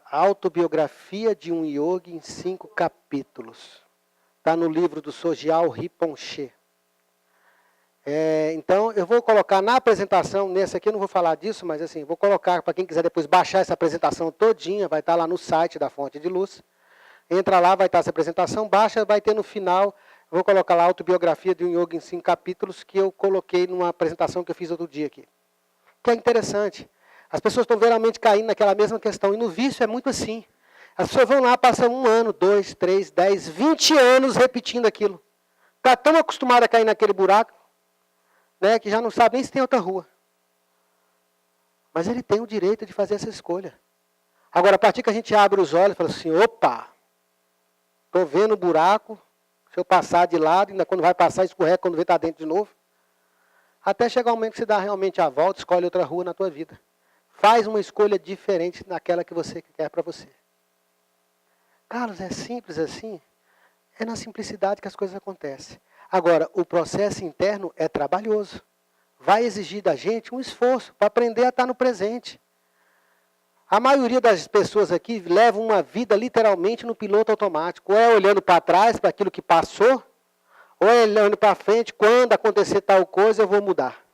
Autobiografia de um yogi em 5 capítulos. Está no livro do Sogyal Rinpoche. Então, eu vou colocar na apresentação, nesse aqui eu não vou falar disso, mas assim, vou colocar para quem quiser depois baixar essa apresentação todinha, vai estar lá no site da Fonte de Luz. Entra lá, vai estar essa apresentação, baixa, vai ter no final, vou colocar lá a autobiografia de um yogi em 5 capítulos que eu coloquei numa apresentação que eu fiz outro dia aqui. Que é interessante. As pessoas estão realmente caindo naquela mesma questão, e no vício é muito assim. As pessoas vão lá, passam 1 ano, 2, 3, 10, 20 anos repetindo aquilo. Está tão acostumado a cair naquele buraco, né, que já não sabe nem se tem outra rua. Mas ele tem o direito de fazer essa escolha. Agora, a partir que a gente abre os olhos e fala assim, opa, estou vendo o buraco, se eu passar de lado, ainda quando vai passar, escorrega, quando vê está dentro de novo. Até chegar o momento que você dá realmente a volta, escolhe outra rua na tua vida. Faz uma escolha diferente daquela que você quer para você. Carlos, é simples assim? É na simplicidade que as coisas acontecem. Agora, o processo interno é trabalhoso. Vai exigir da gente um esforço para aprender a estar no presente. A maioria das pessoas aqui levam uma vida literalmente no piloto automático. Ou é olhando para trás, para aquilo que passou, ou é olhando para frente, quando acontecer tal coisa eu vou mudar.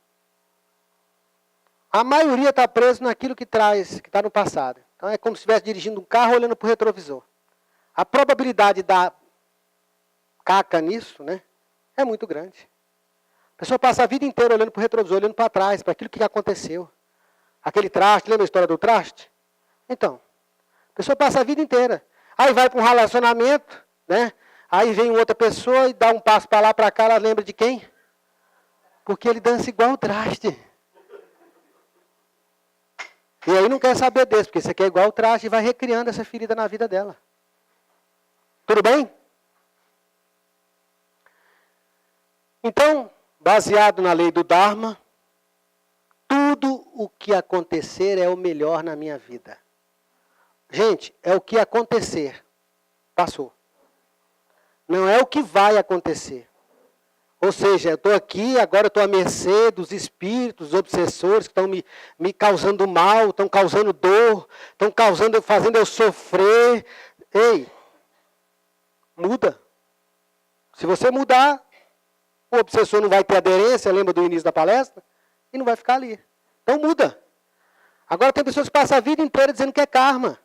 A maioria está preso naquilo que está no passado. Então é como se estivesse dirigindo um carro olhando para o retrovisor. A probabilidade da caca nisso, né, é muito grande. A pessoa passa a vida inteira olhando para o retrovisor, olhando para trás, para aquilo que aconteceu. Aquele traste, lembra a história do traste? Então, a pessoa passa a vida inteira. Aí vai para um relacionamento, né? Aí vem outra pessoa e dá um passo para lá, para cá, ela lembra de quem? Porque ele dança igual o traste. E aí não quer saber desse, porque isso aqui é igual o traste e vai recriando essa ferida na vida dela. Tudo bem? Então, baseado na lei do Dharma, tudo o que acontecer é o melhor na minha vida. Gente, é o que acontecer. Passou. Não é o que vai acontecer. Ou seja, eu estou aqui, agora eu estou à mercê dos espíritos, dos obsessores que estão me causando mal, estão causando dor, estão fazendo eu sofrer. Ei, muda. Se você mudar, o obsessor não vai ter aderência, lembra do início da palestra? E não vai ficar ali. Então muda. Agora tem pessoas que passam a vida inteira dizendo que é karma.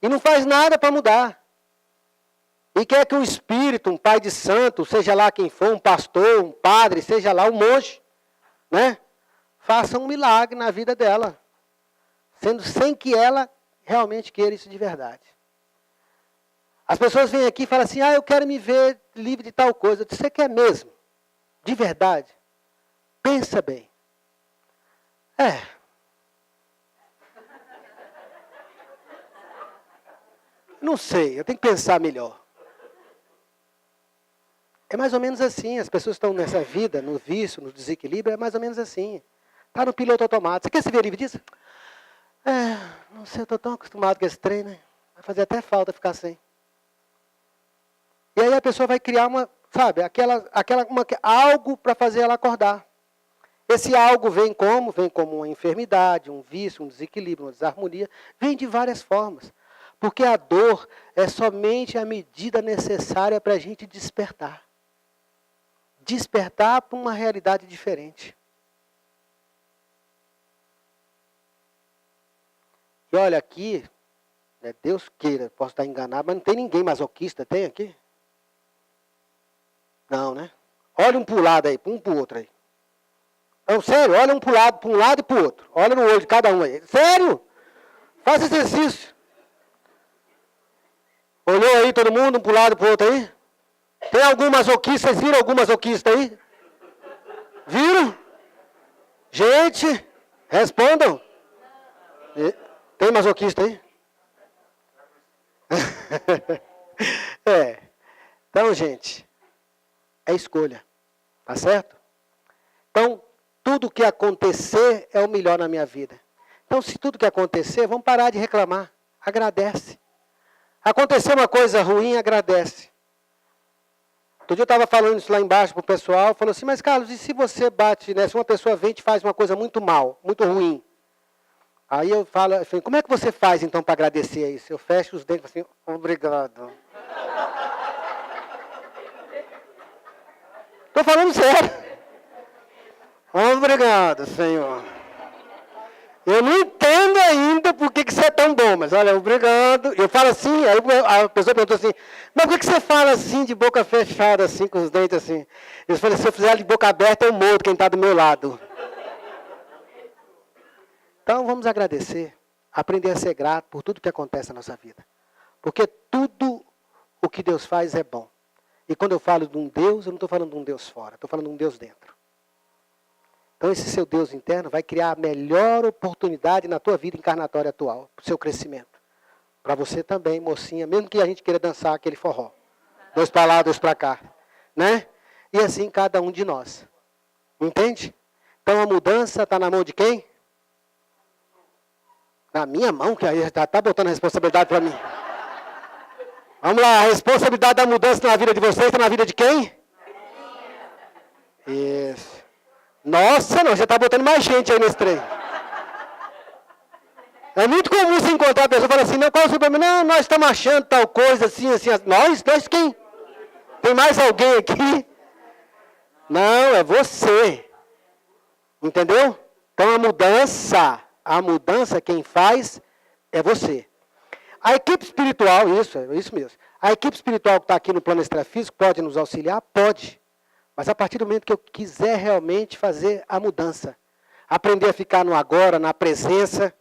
E não faz nada para mudar. E quer que um espírito, um pai de santo, seja lá quem for, um pastor, um padre, seja lá um monge, né? Faça um milagre na vida dela. Sem que ela realmente queira isso de verdade. As pessoas vêm aqui e falam assim, eu quero me ver livre de tal coisa. Você quer mesmo? De verdade? Pensa bem. Não sei, eu tenho que pensar melhor. É mais ou menos assim, as pessoas estão nessa vida, no vício, no desequilíbrio, é mais ou menos assim. Está no piloto automático. Você quer se ver livre disso? Não sei, eu estou tão acostumado com esse trem, né? Vai fazer até falta ficar sem. E aí a pessoa vai criar algo para fazer ela acordar. Esse algo vem como? Vem como uma enfermidade, um vício, um desequilíbrio, uma desarmonia. Vem de várias formas. Porque a dor é somente a medida necessária para a gente despertar. Despertar para uma realidade diferente. E olha aqui, Deus queira, posso estar enganado, mas não tem ninguém masoquista, tem aqui? Não, né? Olha um para o lado aí, um para o outro aí. Não, sério, olha um para um lado e para o outro. Olha no olho de cada um aí. Sério? Faz exercício. Olhou aí todo mundo, um para o lado e para o outro aí? Tem algum masoquista? Vocês viram algum masoquista aí? Viram? Gente, respondam. Tem masoquista aí? Então, gente, é escolha. Tá certo? Então, tudo que acontecer é o melhor na minha vida. Então, se tudo que acontecer, vamos parar de reclamar. Agradece. Aconteceu uma coisa ruim, agradece. Outro dia eu estava falando isso lá embaixo para o pessoal, falou assim, mas Carlos, e se você bate, né? Se uma pessoa vem e te faz uma coisa muito mal, muito ruim? Aí eu falo, como é que você faz então para agradecer isso? Eu fecho os dentes e falo assim, obrigado. Estou falando sério. Obrigado, Senhor. Eu não entendo ainda por que você é tão bom, mas olha, obrigado. Eu falo assim, aí a pessoa perguntou assim, mas por que você fala assim, de boca fechada, assim, com os dentes assim? Eu falei, se eu fizer de boca aberta, eu mordo quem está do meu lado. Então, vamos agradecer, aprender a ser grato por tudo que acontece na nossa vida. Porque tudo o que Deus faz é bom. E quando eu falo de um Deus, eu não estou falando de um Deus fora, estou falando de um Deus dentro. Então esse seu Deus interno vai criar a melhor oportunidade na tua vida encarnatória atual, para o seu crescimento. Para você também, mocinha, mesmo que a gente queira dançar aquele forró. 2 para lá, 2 para cá. Né? E assim cada um de nós. Entende? Então a mudança está na mão de quem? Na minha mão, que aí já está botando a responsabilidade para mim. Vamos lá, a responsabilidade da mudança na vida de vocês está na vida de quem? Isso. Nossa, não, já está botando mais gente aí nesse trem. É muito comum você encontrar a pessoa e falar assim, não, qual é o seu problema? Não, nós estamos achando tal coisa, assim, assim. Nós quem? Tem mais alguém aqui? Não, é você. Entendeu? Então a mudança quem faz é você. A equipe espiritual, isso mesmo. A equipe espiritual que está aqui no plano extrafísico pode nos auxiliar? Pode. Mas a partir do momento que eu quiser realmente fazer a mudança, aprender a ficar no agora, na presença,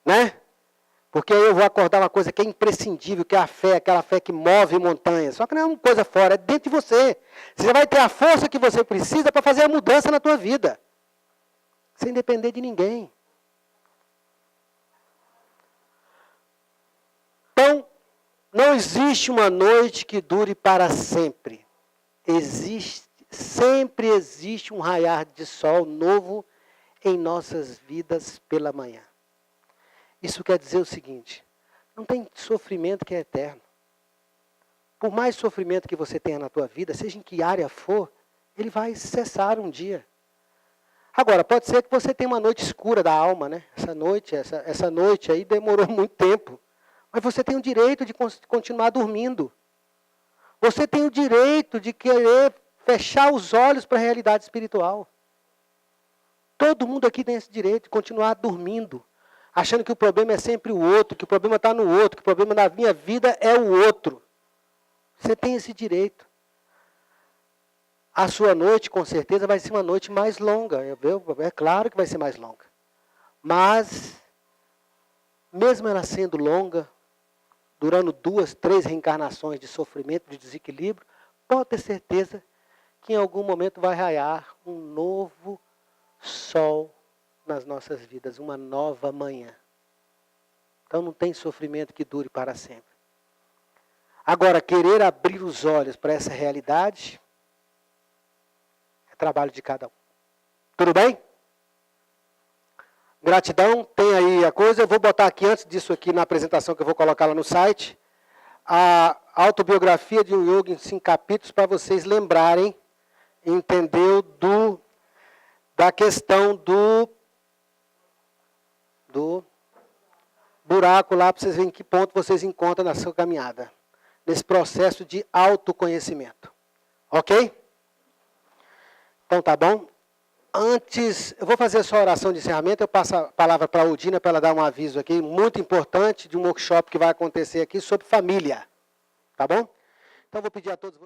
né? Porque aí eu vou acordar uma coisa que é imprescindível, que é a fé, aquela fé que move montanhas. Só que não é uma coisa fora, é dentro de você. Você vai ter a força que você precisa para fazer a mudança na tua vida. Sem depender de ninguém. Então, não existe uma noite que dure para sempre. Sempre existe um raiar de sol novo em nossas vidas pela manhã. Isso quer dizer o seguinte, não tem sofrimento que é eterno. Por mais sofrimento que você tenha na tua vida, seja em que área for, ele vai cessar um dia. Agora, pode ser que você tenha uma noite escura da alma, né? Essa noite aí demorou muito tempo. Mas você tem o direito de continuar dormindo. Você tem o direito de querer fechar os olhos para a realidade espiritual. Todo mundo aqui tem esse direito de continuar dormindo, achando que o problema é sempre o outro, que o problema está no outro, que o problema na minha vida é o outro. Você tem esse direito. A sua noite, com certeza, vai ser uma noite mais longa. É claro que vai ser mais longa. Mas, mesmo ela sendo longa, durando 2, 3 reencarnações de sofrimento, de desequilíbrio, pode ter certeza que em algum momento vai raiar um novo sol nas nossas vidas, uma nova manhã. Então não tem sofrimento que dure para sempre. Agora, querer abrir os olhos para essa realidade é trabalho de cada um. Tudo bem? Gratidão, tem aí a coisa. Eu vou botar aqui, antes disso aqui, na apresentação que eu vou colocar lá no site, a autobiografia de um yogi em 5 capítulos, para vocês lembrarem, entendeu, da questão do buraco lá, para vocês verem em que ponto vocês encontram na sua caminhada. Nesse processo de autoconhecimento. Ok? Então tá bom? Antes, eu vou fazer só a oração de encerramento, eu passo a palavra para a Udina para ela dar um aviso aqui, muito importante, de um workshop que vai acontecer aqui sobre família. Tá bom? Então eu vou pedir a todos vocês.